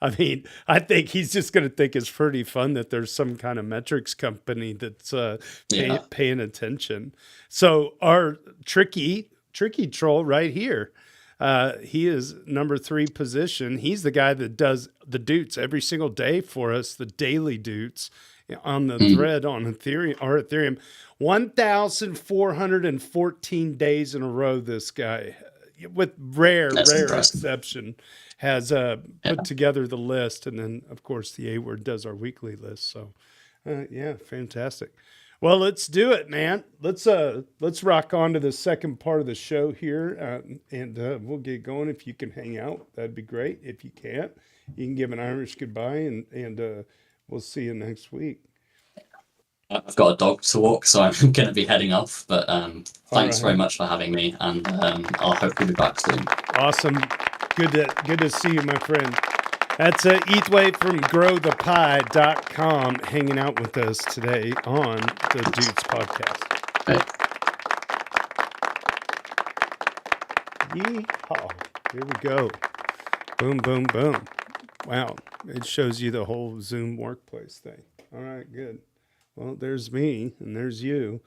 S1: I mean, I think he's just going to think it's pretty fun that there's some kind of metrics company that's paying attention. So our tricky troll right here. He is number 3 position. He's the guy that does the Doots every single day for us, the Daily Doots on the thread on Ethereum. 1,414 days in a row, this guy, with rare exception, has put together the list. And then, of course, the A-Word does our weekly list. So, fantastic. Well, let's do it, man. Let's rock on to the second part of the show here, and we'll get going. If you can hang out, that'd be great. If you can't, you can give an Irish goodbye, and we'll see you next week.
S2: I've got a dog to walk, so I'm going to be heading off. But thanks very much for having me, and I'll hopefully be back soon.
S1: Awesome. Good to see you, my friend. That's Ethway from growthepie.com hanging out with us today on the Dudes Podcast. Yeehaw. Here we go. Boom, boom, boom. Wow. It shows you the whole Zoom workplace thing. All right, good. Well, there's me, and there's you,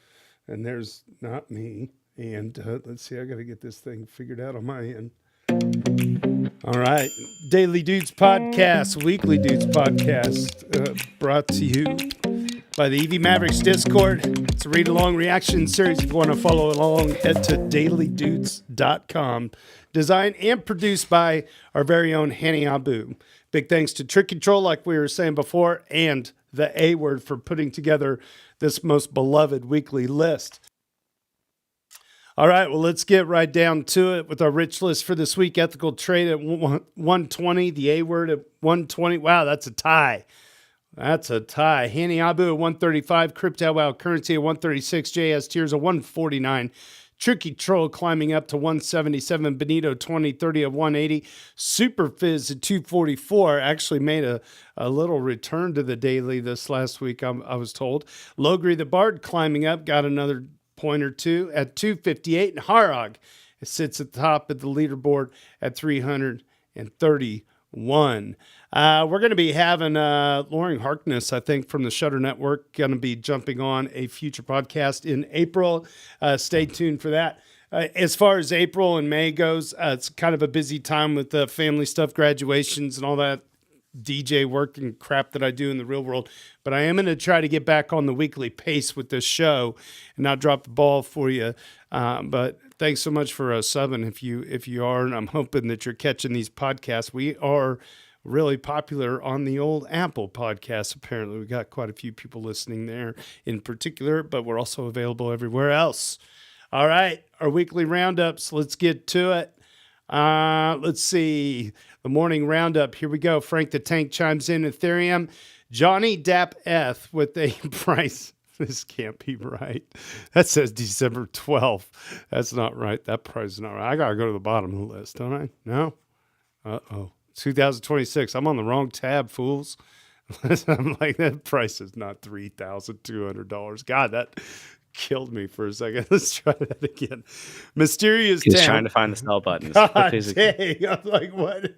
S1: and there's not me. And let's see, I got to get this thing figured out on my end. All right. Daily Dudes Podcast, Weekly Dudes Podcast, brought to you by the EV Mavericks Discord. It's a read-along reaction series. If you want to follow along, head to dailydoots.com. Designed and produced by our very own Hani Abu. Big thanks to Tricky Troll, like we were saying before, and the A-Word for putting together this most beloved weekly list. All right, well, let's get right down to it with our rich list for this week. Ethical trade at 120, the A-Word at 120. Wow, that's a tie. Hani Abu at 135, Crypto Wow Currency at 136, JS Tears at 149, Tricky Troll climbing up to 177, Benito 2030 at 180, Super Fizz at 244, actually made a little return to the daily this last week, I was told. Logri the Bard climbing up, got another point or two at 258, and Harag sits at the top of the leaderboard at 331. We're going to be having Loring Harkness, I think, from the Shutter Network, going to be jumping on a future podcast in April. Stay tuned for that. As far as April and May goes, it's kind of a busy time with the family stuff, graduations, and all that DJ work and crap that I do in the real world. But I am going to try to get back on the weekly pace with this show and not drop the ball for you. But thanks so much for subbing if you are, and I'm hoping that you're catching these podcasts. We are really popular on the old Apple Podcasts. Apparently, we got quite a few people listening there in particular, but we're also available everywhere else. All right, our weekly roundups. Let's get to it. Let's see. The morning roundup. Here we go. Frank the Tank chimes in. Ethereum. Johnny Dapp with a price. This can't be right. That says December 12th. That's not right. That price is not right. I got to go to the bottom of the list, don't I? No? 2026. I'm on the wrong tab, fools. I'm like, that price is not $3,200. God, that killed me for a second. Let's try that again. Mysterious
S3: He's
S1: Town.
S3: trying to find the sell button as quickly as
S1: God
S3: he can.
S1: dang. I'm like, what?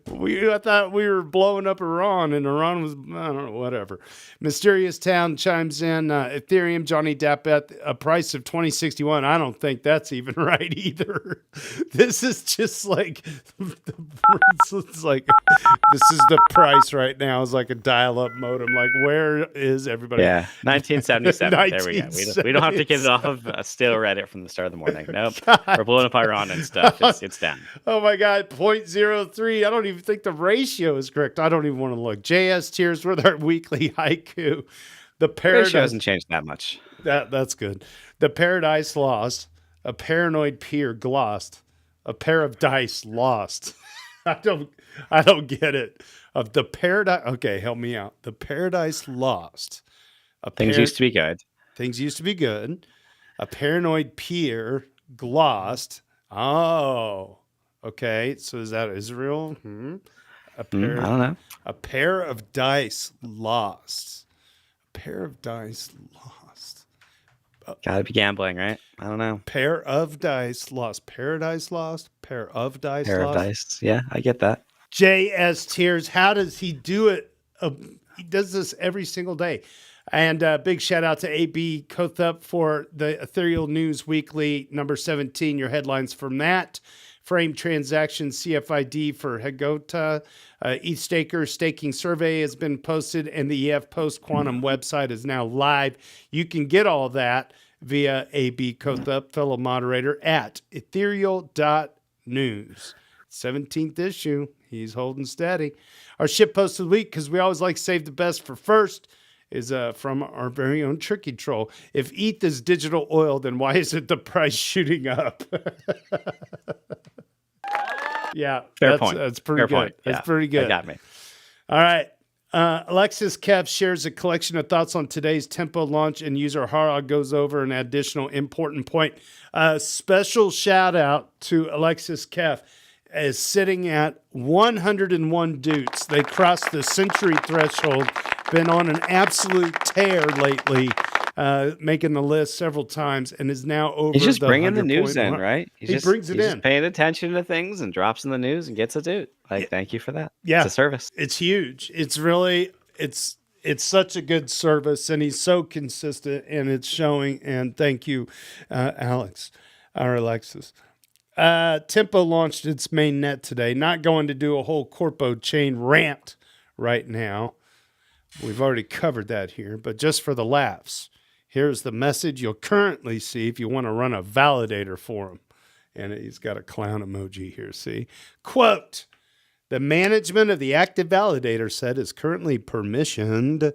S1: I thought we were blowing up Iran, and Iran was, I don't know, whatever. Mysterious Town chimes in, Ethereum, Johnny Depp, a price of 2061. I don't think that's even right either. This is just like, it's like, this is the price right now. It's like a dial-up modem. Like, where is everybody?
S3: Yeah, 1977. There we go. We don't have to get it off of stale Reddit from the start of the morning. Nope. We're blowing up Iran and stuff. It's down.
S1: Oh my God, 0.03. I don't even think the ratio is correct. I don't even want to look. JS Tears with our weekly haiku. The
S3: Ratio
S1: paradise
S3: hasn't changed that much.
S1: that's good. The paradise lost. A paranoid peer glossed. A pair of dice lost. I don't get it. Of the paradise. Okay, help me out. The paradise lost.
S3: Things used to be good.
S1: Things used to be good. A paranoid peer glossed. Oh, okay. So is that Israel?
S3: I don't know.
S1: A pair of dice lost. A pair of dice lost.
S3: Gotta be gambling, right? I don't know.
S1: Pair of dice lost. Paradise lost. Pair of dice
S3: Pair
S1: lost.
S3: of dice. Yeah, I get that.
S1: JS Tears. How does he do it? He does this every single day. And big shout out to AB Kothup for the Ethereal News Weekly number 17. Your headlines from that. Frame transaction CFID for Hegota. ETH Staker staking survey has been posted, and the EF Post Quantum website is now live. You can get all that via AB Kothup, fellow moderator, at ethereal.news. 17th issue. He's holding steady. Our ship post of the week, because we always like to save the best for first, is from our very own Tricky Troll. If ETH is digital oil, then why isn't the price shooting up? Yeah,
S3: Fair point.
S1: That's pretty
S3: Fair
S1: good.
S3: point.
S1: That's
S3: Yeah,
S1: pretty good.
S3: that got me.
S1: All right. Alexis Kev shares a collection of thoughts on today's Tempo launch, and user Hara goes over an additional important point. Special shout out to Alexis Kev. Is sitting at 101 doots. They crossed the century threshold. Been on an absolute tear lately, making the list several times, and is now over.
S3: He's just
S1: the
S3: bringing the
S1: 100
S3: news
S1: point
S3: in,
S1: mark.
S3: right?
S1: He brings it
S3: he's
S1: in.
S3: Just paying attention to things and drops in the news and gets a doot. Like, thank you for that.
S1: Yeah,
S3: it's a service.
S1: It's huge. It's really it's such a good service, and he's so consistent, and it's showing. And thank you, Alex, or Alexis. Tempo launched its main net today. Not going to do a whole corpo chain rant right now. We've already covered that here, but just for the laughs, here's the message you'll currently see if you want to run a validator for him. And he's got a clown emoji here, see? Quote, the management of the active validator set is currently permissioned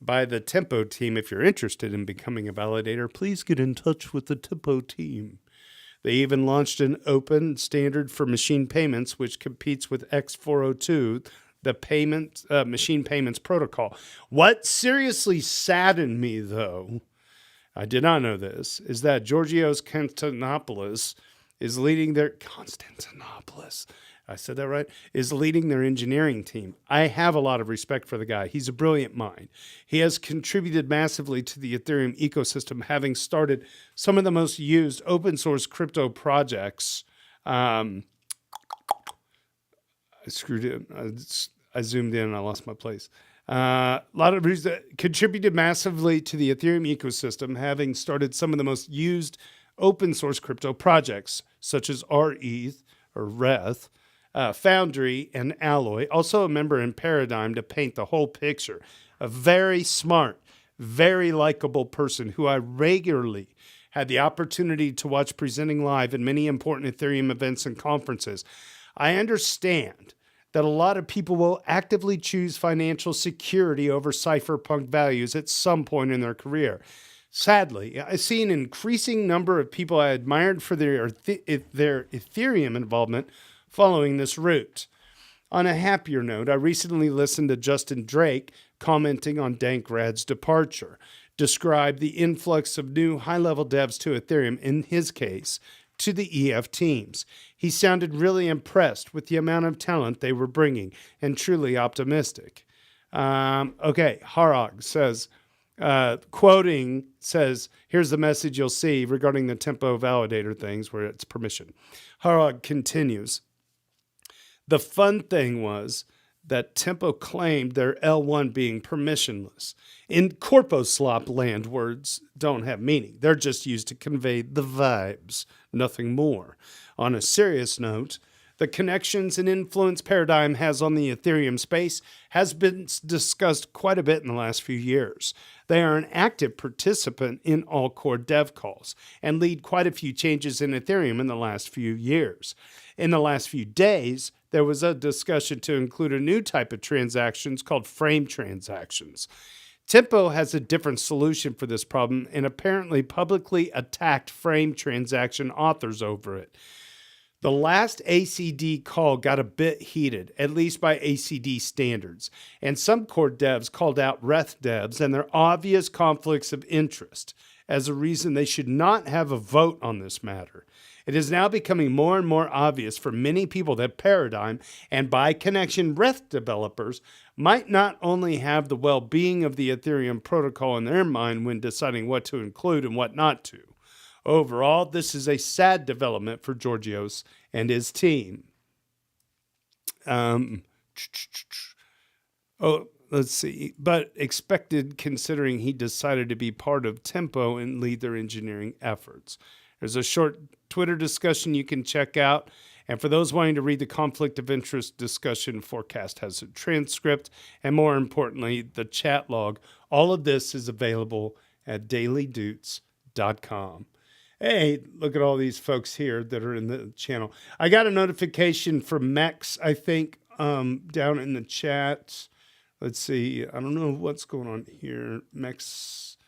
S1: by the Tempo team. If you're interested in becoming a validator, please get in touch with the Tempo team. They even launched an open standard for machine payments, which competes with X402, the machine payments protocol. What seriously saddened me, though, I did not know this, is that Georgios Konstantinopoulos is leading is leading their engineering team. I have a lot of respect for the guy. He's a brilliant mind. He has contributed massively to the Ethereum ecosystem, having started some of the most used open source crypto projects. I screwed it. I zoomed in and I lost my place. A lot of reasons contributed massively to the Ethereum ecosystem, having started some of the most used open source crypto projects, such as RETH or Reth, Foundry, and Alloy. Also a member in Paradigm to paint the whole picture. A very smart, very likable person who I regularly had the opportunity to watch presenting live at many important Ethereum events and conferences. I understand that a lot of people will actively choose financial security over cypherpunk values at some point in their career. Sadly, I see an increasing number of people I admired for their Ethereum involvement following this route. On a happier note, I recently listened to Justin Drake commenting on Dankrad's departure, described the influx of new high-level devs to Ethereum, in his case, to the EF teams. He sounded really impressed with the amount of talent they were bringing and truly optimistic. Okay, Harag says, quoting says, here's the message you'll see regarding the tempo validator things where it's permission. Harag continues, the fun thing was that Tempo claimed their L1 being permissionless. In corposlop land, words don't have meaning. They're just used to convey the vibes, nothing more. On a serious note, the connections and influence Paradigm has on the Ethereum space has been discussed quite a bit in the last few years. They are an active participant in all core dev calls and lead quite a few changes in Ethereum in the last few years. In the last few days, there was a discussion to include a new type of transactions called frame transactions. Tempo has a different solution for this problem and apparently publicly attacked frame transaction authors over it. The last ACD call got a bit heated, at least by ACD standards, and some core devs called out Reth devs and their obvious conflicts of interest as a reason they should not have a vote on this matter. It is now becoming more and more obvious for many people that Paradigm, and by connection Reth developers, might not only have the well-being of the Ethereum protocol in their mind when deciding what to include and what not to. Overall, this is a sad development for Georgios and his team. Let's see. But expected considering he decided to be part of Tempo and lead their engineering efforts. There's a short Twitter discussion you can check out. And for those wanting to read the conflict of interest discussion, Forecast has a transcript. And more importantly, the chat log. All of this is available at dailydoots.com. Hey, look at all these folks here that are in the channel. I got a notification from Mex, I think, down in the chat. Let's see. I don't know what's going on here. Mex,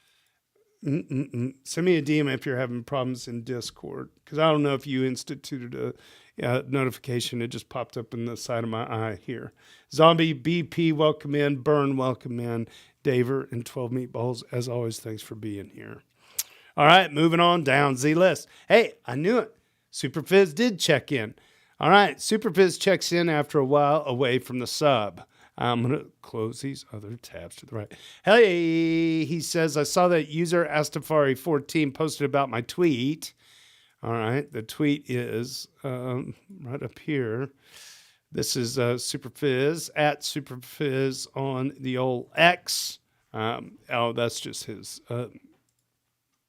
S1: send me a DM if you're having problems in Discord, because I don't know if you instituted a notification. It just popped up in the side of my eye here. Zombie BP, welcome in. Burn, welcome in. Daver and 12 Meatballs, as always, thanks for being here. All right, moving on down the list. Hey, I knew it. Superfizz did check in. All right, Superfizz checks in after a while away from the sub. I'm going to close these other tabs to the right. Hey, he says, I saw that user Astafari14 posted about my tweet. All right, the tweet is right up here. This is Superfizz, at Superfizz on the old X. That's just his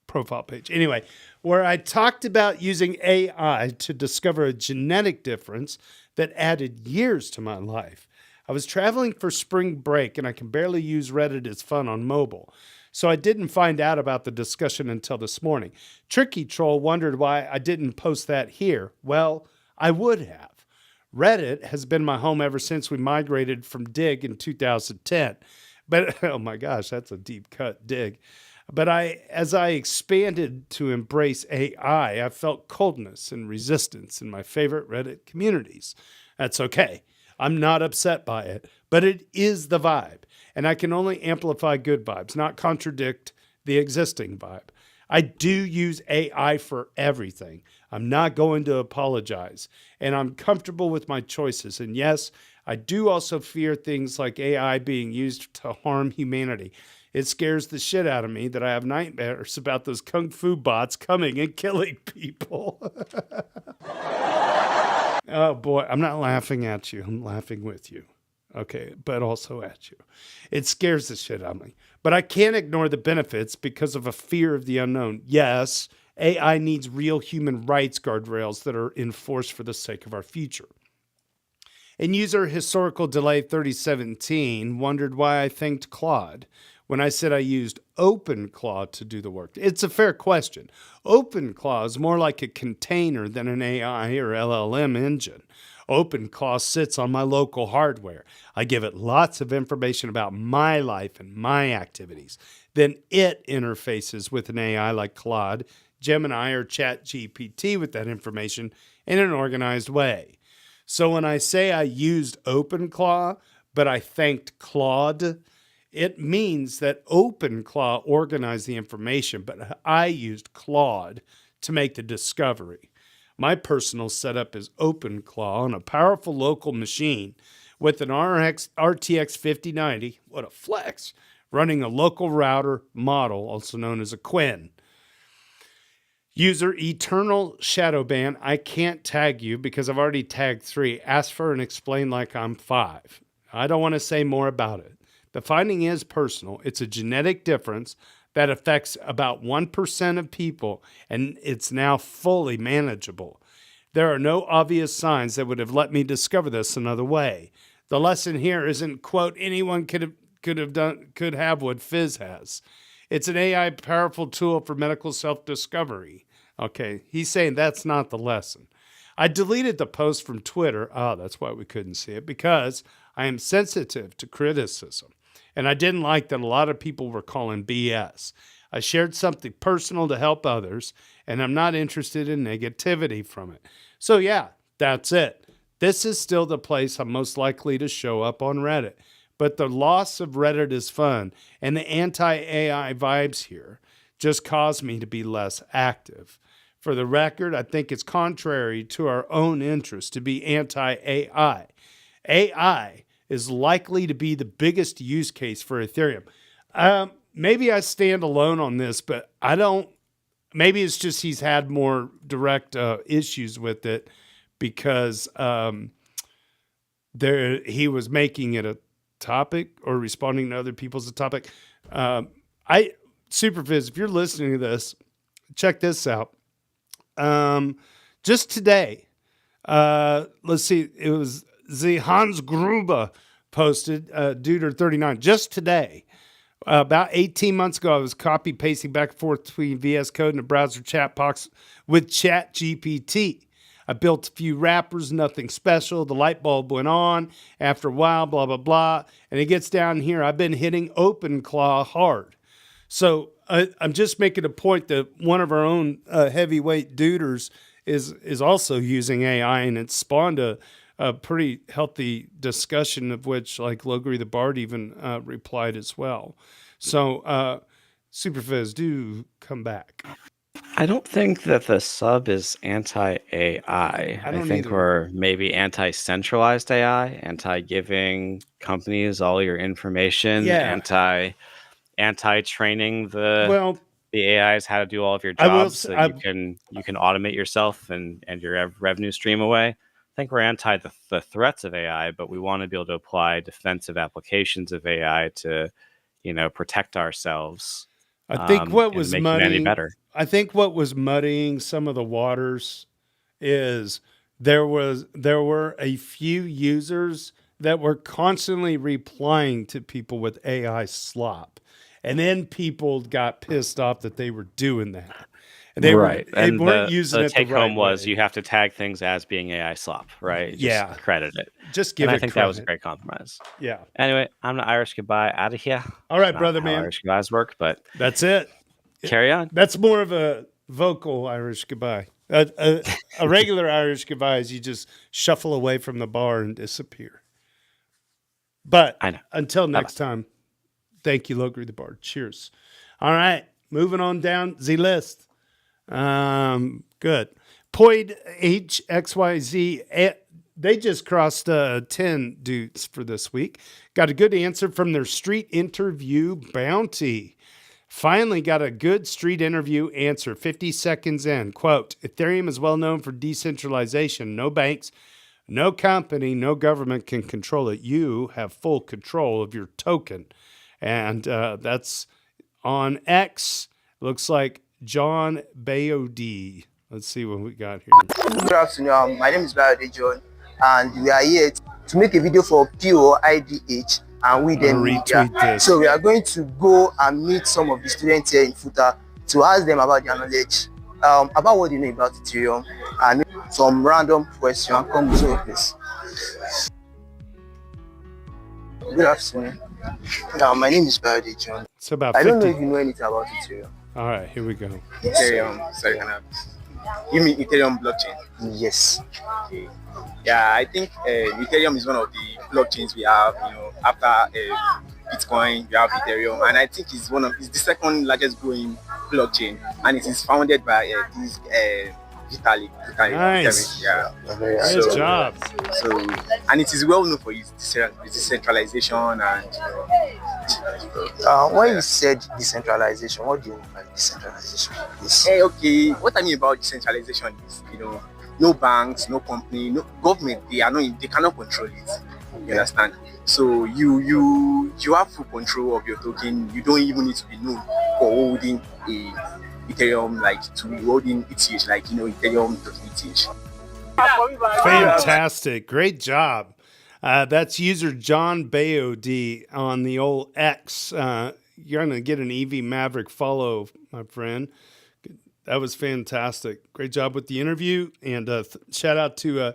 S1: profile page. Anyway, where I talked about using AI to discover a genetic difference that added years to my life. I was traveling for spring break and I can barely use Reddit as fun on mobile. So I didn't find out about the discussion until this morning. Tricky Troll wondered why I didn't post that here. Well, I would have. Reddit has been my home ever since we migrated from Dig in 2010. But, oh my gosh, that's a deep cut dig. But as I expanded to embrace AI, I felt coldness and resistance in my favorite Reddit communities. That's okay. I'm not upset by it, but it is the vibe. And I can only amplify good vibes, not contradict the existing vibe. I do use AI for everything. I'm not going to apologize. And I'm comfortable with my choices. And yes, I do also fear things like AI being used to harm humanity. It scares the shit out of me that I have nightmares about those kung fu bots coming and killing people. Oh boy, I'm not laughing at you. I'm laughing with you. Okay, but also at you. It scares the shit out of me. But I can't ignore the benefits because of a fear of the unknown. Yes, AI needs real human rights guardrails that are enforced for the sake of our future. And user Historical Delay 3017 wondered why I thanked Claude when I said I used OpenClaw to do the work. It's a fair question. OpenClaw is more like a container than an AI or LLM engine. OpenClaw sits on my local hardware. I give it lots of information about my life and my activities. Then it interfaces with an AI like Claude, Gemini, or ChatGPT with that information in an organized way. So when I say I used OpenClaw, but I thanked Claude, it means that OpenClaw organized the information, but I used Claude to make the discovery. My personal setup is OpenClaw on a powerful local machine with an RTX 5090, what a flex, running a local router model, also known as a Quinn. User Eternal Shadowban, I can't tag you because I've already tagged 3. Ask for and explain like I'm 5. I don't want to say more about it. The finding is personal. It's a genetic difference that affects about 1% of people, and it's now fully manageable. There are no obvious signs that would have let me discover this another way. The lesson here isn't, quote, anyone could have what Fizz has. It's an AI powerful tool for medical self-discovery. Okay, he's saying that's not the lesson. I deleted the post from Twitter. Oh, that's why we couldn't see it, because I am sensitive to criticism. And I didn't like that a lot of people were calling BS. I shared something personal to help others, and I'm not interested in negativity from it. So yeah, that's it. This is still the place I'm most likely to show up on Reddit. But the loss of Reddit is fun, and the anti-AI vibes here just cause me to be less active. For the record, I think it's contrary to our own interest to be anti-AI. AI is likely to be the biggest use case for Ethereum. Maybe I stand alone on this, but I don't. Maybe it's just he's had more direct issues with it because he was making it a topic or responding to other people's topic. Superfizz, if you're listening to this, check this out. Just today, let's see, it was the Hans Gruber posted, Duder39, just today. About 18 months ago, I was copy pasting back and forth between VS Code and a browser chat box with ChatGPT. I built a few wrappers, nothing special. The light bulb went on after a while, blah, blah, blah. And it gets down here. I've been hitting OpenClaw hard. So I'm just making a point that one of our own heavyweight duders is also using AI, and it spawned a pretty healthy discussion of which, like, Logri the Bard even replied as well. So, Superfizz, do come back.
S3: I don't think that the sub is anti-AI. I think
S1: either.
S3: we're maybe anti-centralized AI, anti-giving companies all your information,
S1: Yeah.
S3: anti-training the AIs how to do all of your
S1: I will
S3: jobs
S1: s-
S3: so
S1: I-
S3: you can automate yourself and your revenue stream away. I think we're anti the threats of AI, but we want to be able to apply defensive applications of AI to, protect ourselves.
S1: I think what
S3: and
S1: was
S3: make humanity
S1: muddying,
S3: better.
S1: I think what was muddying some of the waters is there were a few users that were constantly replying to people with AI slop. And then people got pissed off that they were doing that. And they weren't using it the
S3: take
S1: right
S3: home was
S1: way.
S3: you have to tag things as being AI slop, right?
S1: Yeah.
S3: Just credit it.
S1: Just give
S3: And
S1: it
S3: I think
S1: credit.
S3: that was a great compromise.
S1: Yeah.
S3: Anyway, I'm the Irish goodbye out of here.
S1: All right,
S3: Not
S1: brother,
S3: how
S1: man.
S3: Irish goodbyes work, but
S1: That's it.
S3: carry on.
S1: That's more of a vocal Irish goodbye. A regular Irish goodbye is you just shuffle away from the bar and disappear. But
S3: I know.
S1: until next time, thank you, Logri the Bard. Cheers. All right, moving on down the list. Good. Poid HXYZ. They just crossed 10 dudes for this week. Got a good answer from their street interview bounty. Finally got a good street interview answer 50 seconds in. Quote, Ethereum is well known for decentralization. No banks, no company, no government can control it. You have full control of your token. And that's on X. Looks like John Bayodi. Let's see what we got here.
S4: Good afternoon. My name is Dailydoots, John, and we are here to make a video for POIDH and we then
S1: retweet this.
S4: So we are going to go and meet some of the students here in Futa to ask them about their knowledge, about what they know about Ethereum, and some random questions. Come to this. Good afternoon. My name is Dailydoots, John.
S1: It's about
S4: I
S1: 50.
S4: don't know if you know anything about Ethereum.
S1: All right, here we go.
S5: Ethereum, sorry, can I? You mean Ethereum blockchain?
S4: Yes.
S5: Okay. Yeah, I think Ethereum is one of the blockchains we have. After Bitcoin, we have Ethereum, and I think it's the second largest growing blockchain, and it is founded by these Vitalik.
S1: Nice.
S5: Yeah.
S4: You're very right.
S1: Good
S5: So-
S1: job.
S5: So, and it is well known for its decentralization and
S4: When you said decentralization, what do you mean by decentralization? Yes.
S5: okay. What I mean about decentralization is, no banks, no company, no government. They cannot control it. You understand? So you have full control of your token. You don't even need to be known for holding a Ethereum, like to be holding ETH, like Ethereum.eth.
S1: Fantastic. Great job. That's user John Bayod on the old X. You're going to get an EV Maverick follow, my friend. That was fantastic. Great job with the interview. And shout out to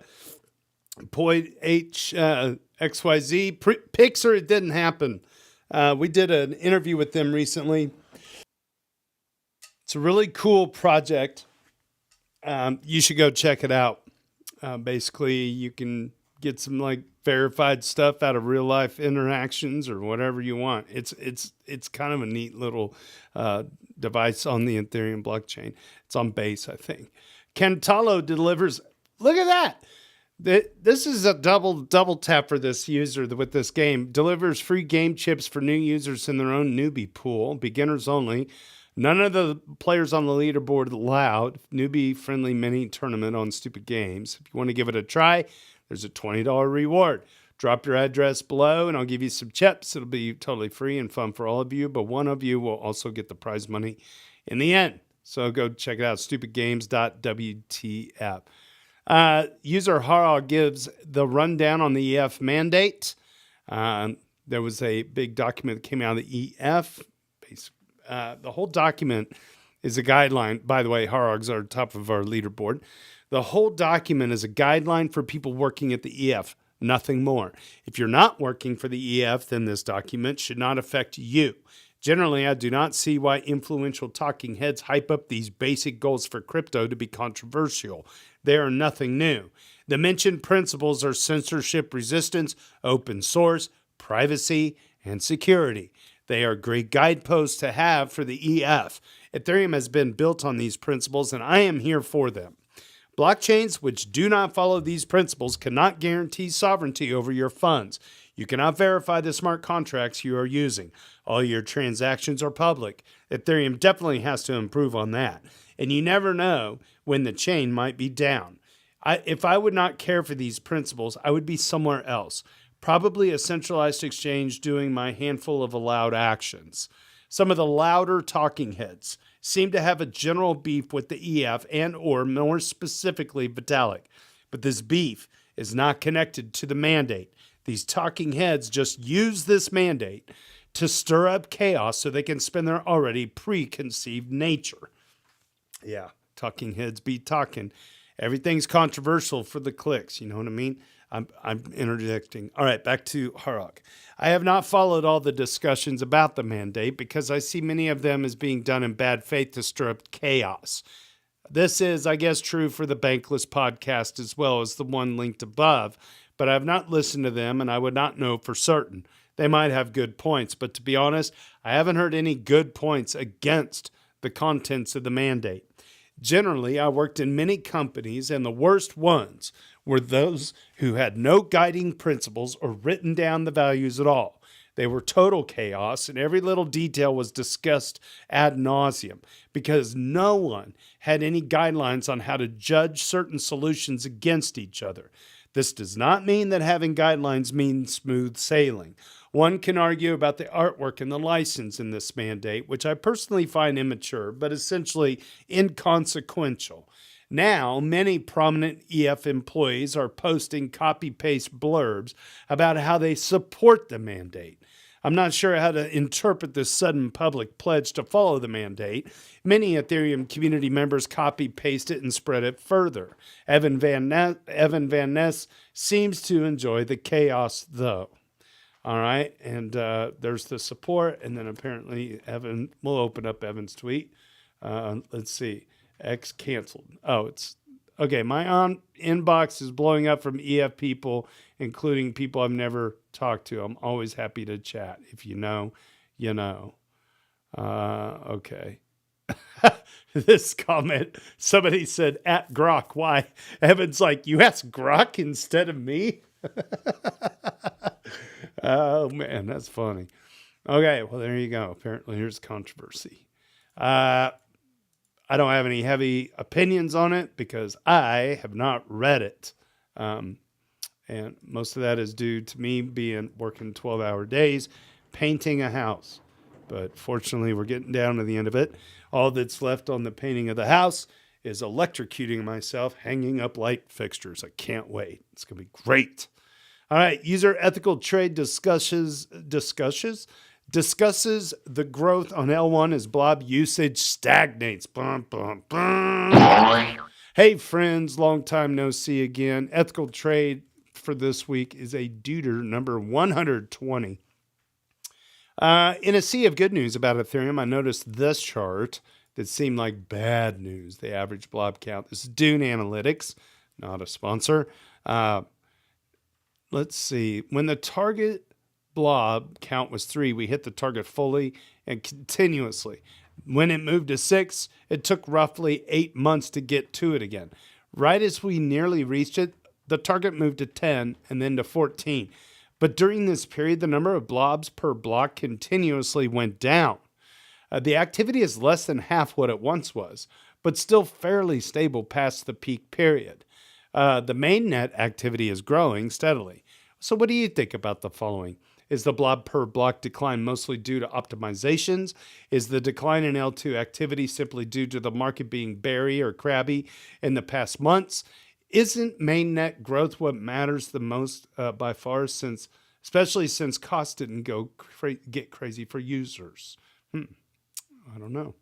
S1: Poyd H XYZ. Pixar, it didn't happen. We did an interview with them recently. It's a really cool project. You should go check it out. Basically, you can get some like verified stuff out of real life interactions or whatever you want. It's kind of a neat little device on the Ethereum blockchain. It's on Base, I think. Kentalo delivers. Look at that. This is a double tap for this user with this game. Delivers free game chips for new users in their own newbie pool, beginners only. None of the players on the leaderboard allowed. Newbie friendly mini tournament on Stupid Games. If you want to give it a try, there's a $20 reward. Drop your address below and I'll give you some chips. It'll be totally free and fun for all of you, but one of you will also get the prize money in the end. So go check it out, stupidgames.wtf. User Harald gives the rundown on the EF mandate. There was a big document that came out of the EF. The whole document is a guideline. By the way, Harog's are top of our leaderboard. The whole document is a guideline for people working at the EF, nothing more. If you're not working for the EF, then this document should not affect you. Generally, I do not see why influential talking heads hype up these basic goals for crypto to be controversial. They are nothing new. The mentioned principles are censorship resistance, open source, privacy, and security. They are great guideposts to have for the EF. Ethereum has been built on these principles, and I am here for them. Blockchains which do not follow these principles cannot guarantee sovereignty over your funds. You cannot verify the smart contracts you are using. All your transactions are public. Ethereum definitely has to improve on that. And you never know when the chain might be down. If I would not care for these principles, I would be somewhere else. Probably a centralized exchange doing my handful of allowed actions. Some of the louder talking heads seem to have a general beef with the EF and or more specifically Vitalik. But this beef is not connected to the mandate. These talking heads just use this mandate to stir up chaos so they can spend their already preconceived nature. Yeah, talking heads be talking. Everything's controversial for the clicks, you know what I mean? I'm interjecting. All right, back to Harok. I have not followed all the discussions about the mandate because I see many of them as being done in bad faith to stir up chaos. This is, I guess, true for the Bankless podcast as well as the one linked above, but I have not listened to them and I would not know for certain. They might have good points, but to be honest, I haven't heard any good points against the contents of the mandate. Generally, I worked in many companies, and the worst ones were those who had no guiding principles or written down the values at all. They were total chaos, and every little detail was discussed ad nauseum because no one had any guidelines on how to judge certain solutions against each other. This does not mean that having guidelines means smooth sailing. One can argue about the artwork and the license in this mandate, which I personally find immature, but essentially inconsequential. Now, many prominent EF employees are posting copy-paste blurbs about how they support the mandate. I'm not sure how to interpret this sudden public pledge to follow the mandate. Many Ethereum community members copy-paste it and spread it further. Evan Van Ness seems to enjoy the chaos, though. All right, and there's the support, and then apparently Evan, we'll open up Evan's tweet. Let's see, X canceled. Oh, it's, okay, my inbox is blowing up from EF people, including people I've never talked to. I'm always happy to chat. If you know, you know. Okay. This comment, somebody said at Grok. Why? Evan's like, you asked Grok instead of me? Oh, man, that's funny. Okay, well, there you go. Apparently, here's controversy. I don't have any heavy opinions on it because I have not read it. And most of that is due to me working 12-hour days, painting a house. But fortunately, we're getting down to the end of it. All that's left on the painting of the house is electrocuting myself, hanging up light fixtures. I can't wait. It's going to be great. All right. User Ethical Trade discusses the growth on L1 as blob usage stagnates. Bum, bum, bum. Hey, friends. Long time no see again. Ethical Trade for this week is a duder number 120. In a sea of good news about Ethereum, I noticed this chart that seemed like bad news. The average blob count. This is Dune Analytics, not a sponsor. Let's see. When the target blob count was 3, we hit the target fully and continuously. When it moved to 6, it took roughly 8 months to get to it again. Right as we nearly reached it, the target moved to 10 and then to 14. But during this period, the number of blobs per block continuously went down. The activity is less than half what it once was, but still fairly stable past the peak period. The mainnet activity is growing steadily. So what do you think about the following? Is the blob per block decline mostly due to optimizations? Is the decline in L2 activity simply due to the market being beary or crabby in the past months? Isn't mainnet growth what matters the most by far, especially since costs didn't get crazy for users? I don't know.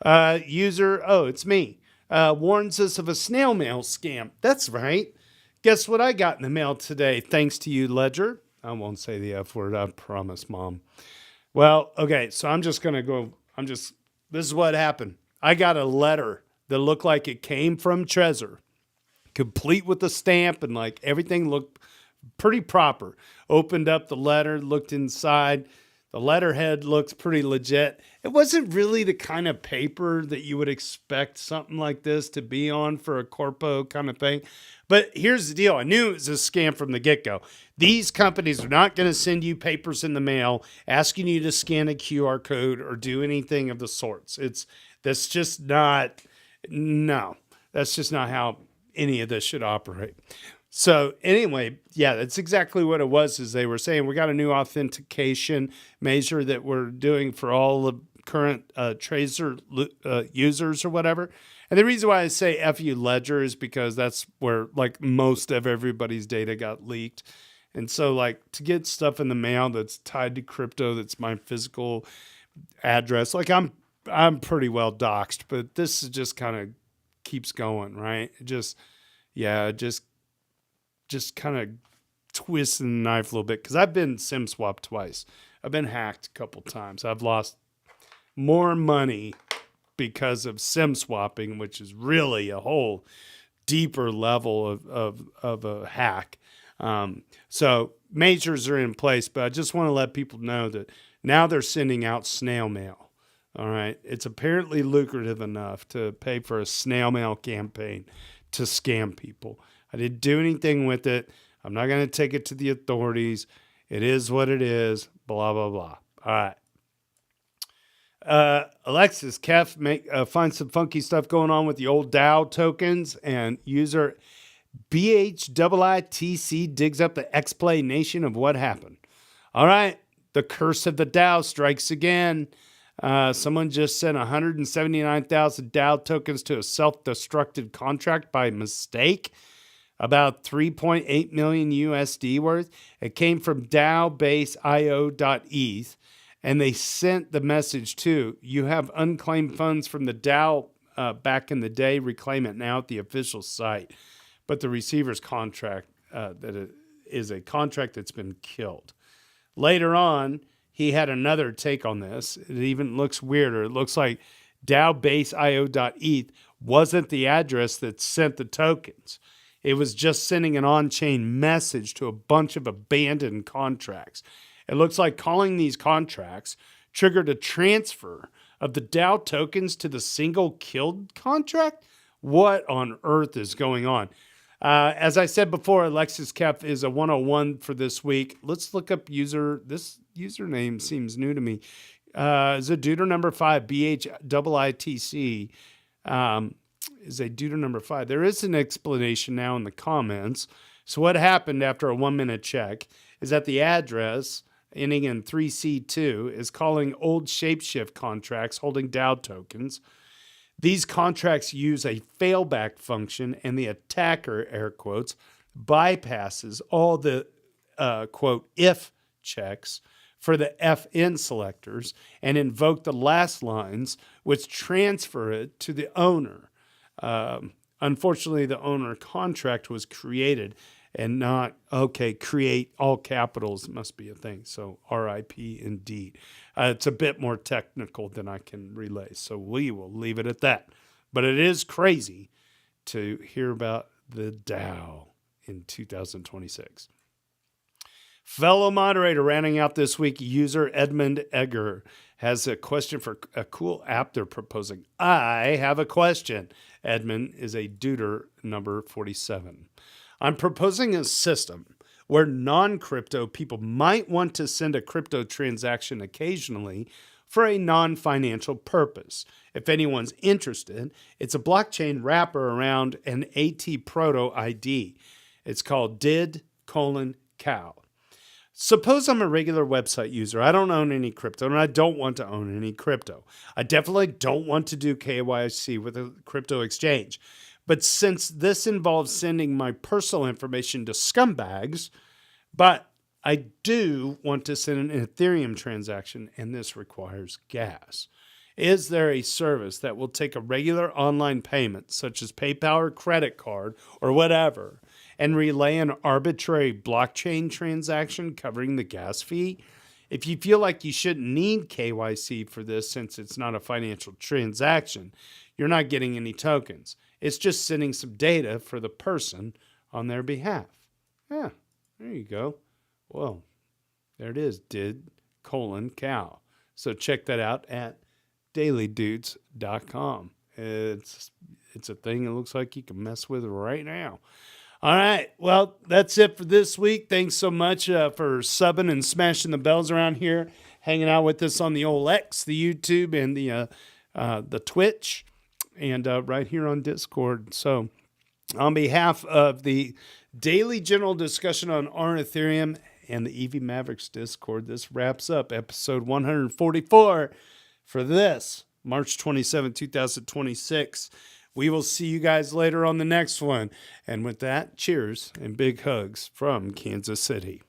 S1: It's me. Warns us of a snail mail scam. That's right. Guess what I got in the mail today, thanks to you, Ledger? I won't say the F word, I promise, Mom. Well, okay, so I'm just going to go. This is what happened. I got a letter that looked like it came from Trezor, complete with the stamp, and like everything looked pretty proper. Opened up the letter, looked inside. The letterhead looks pretty legit. It wasn't really the kind of paper that you would expect something like this to be on for a corpo kind of thing. But here's the deal. I knew it was a scam from the get-go. These companies are not going to send you papers in the mail asking you to scan a QR code or do anything of the sorts. That's just not how any of this should operate. So anyway, yeah, that's exactly what it was. As they were saying, we got a new authentication measure that we're doing for all the current Trezor users or whatever. And the reason why I say FU Ledger is because that's where like most of everybody's data got leaked. And so like to get stuff in the mail that's tied to crypto, that's my physical address, like I'm pretty well doxxed, but this is just kind of keeps going, right? Just kind of twisting the knife a little bit because I've been SIM swapped twice. I've been hacked a couple times. I've lost more money because of SIM swapping, which is really a whole deeper level of a hack. So measures are in place, but I just want to let people know that now they're sending out snail mail. All right. It's apparently lucrative enough to pay for a snail mail campaign to scam people. I didn't do anything with it. I'm not going to take it to the authorities. It is what it is. Blah, blah, blah. All right. Alexis, Kef, find some funky stuff going on with the old DAO tokens, and user BHIITC digs up the X-Play Nation of what happened. All right. The curse of the DAO strikes again. Someone just sent 179,000 DAO tokens to a self-destructed contract by mistake. About 3.8 million USD worth. It came from dailydoots.eth, and they sent the message to, you have unclaimed funds from the DAO back in the day, reclaim it now at the official site. But the receiver's contract, that it is a contract that's been killed. Later on, he had another take on this. It even looks weirder. It looks like daobase.io.eth wasn't the address that sent the tokens. It was just sending an on-chain message to a bunch of abandoned contracts. It looks like calling these contracts triggered a transfer of the Dow tokens to the single killed contract? What on earth is going on? As I said before, Alexis Kef is a 101 for this week. Let's look up this username seems new to me. Is a duder number 5, BHIITC. Is a duder number 5. There is an explanation now in the comments. So what happened after a 1 minute check is that the address ending in 3C2 is calling old Shapeshift contracts holding Dow tokens. These contracts use a failback function, and the attacker, air quotes, bypasses all the, quote, if checks for the FN selectors and invoke the last lines, which transfer it to the owner. Unfortunately, the owner contract was created and not, okay, create all capitals must be a thing. So RIP indeed. It's a bit more technical than I can relay. So we will leave it at that. But it is crazy to hear about the Dow in 2026. Fellow moderator rounding out this week, user Edmund Egger has a question for a cool app they're proposing. I have a question. Edmund is a duder number 47. I'm proposing a system where non-crypto people might want to send a crypto transaction occasionally for a non-financial purpose. If anyone's interested, it's a blockchain wrapper around an AT Proto ID. It's called did::cow. Suppose I'm a regular website user. I don't own any crypto, and I don't want to own any crypto. I definitely don't want to do KYC with a crypto exchange. But since this involves sending my personal information to scumbags, but I do want to send an Ethereum transaction, and this requires gas. Is there a service that will take a regular online payment, such as PayPal or credit card or whatever, and relay an arbitrary blockchain transaction covering the gas fee? If you feel like you shouldn't need KYC for this since it's not a financial transaction, you're not getting any tokens. It's just sending some data for the person on their behalf. Yeah, there you go. Well, there it is, did::cow. So check that out at dailydoots.com. It's a thing it looks like you can mess with right now. All right, well, that's it for this week. Thanks so much for subbing and smashing the bells around here, hanging out with us on the old X, the YouTube, and the Twitch, and right here on Discord. So on behalf of the daily general discussion on Ethereum and the EV Mavericks Discord, this wraps up episode 144 for this March 27, 2026. We will see you guys later on the next one. And with that, cheers and big hugs from Kansas City.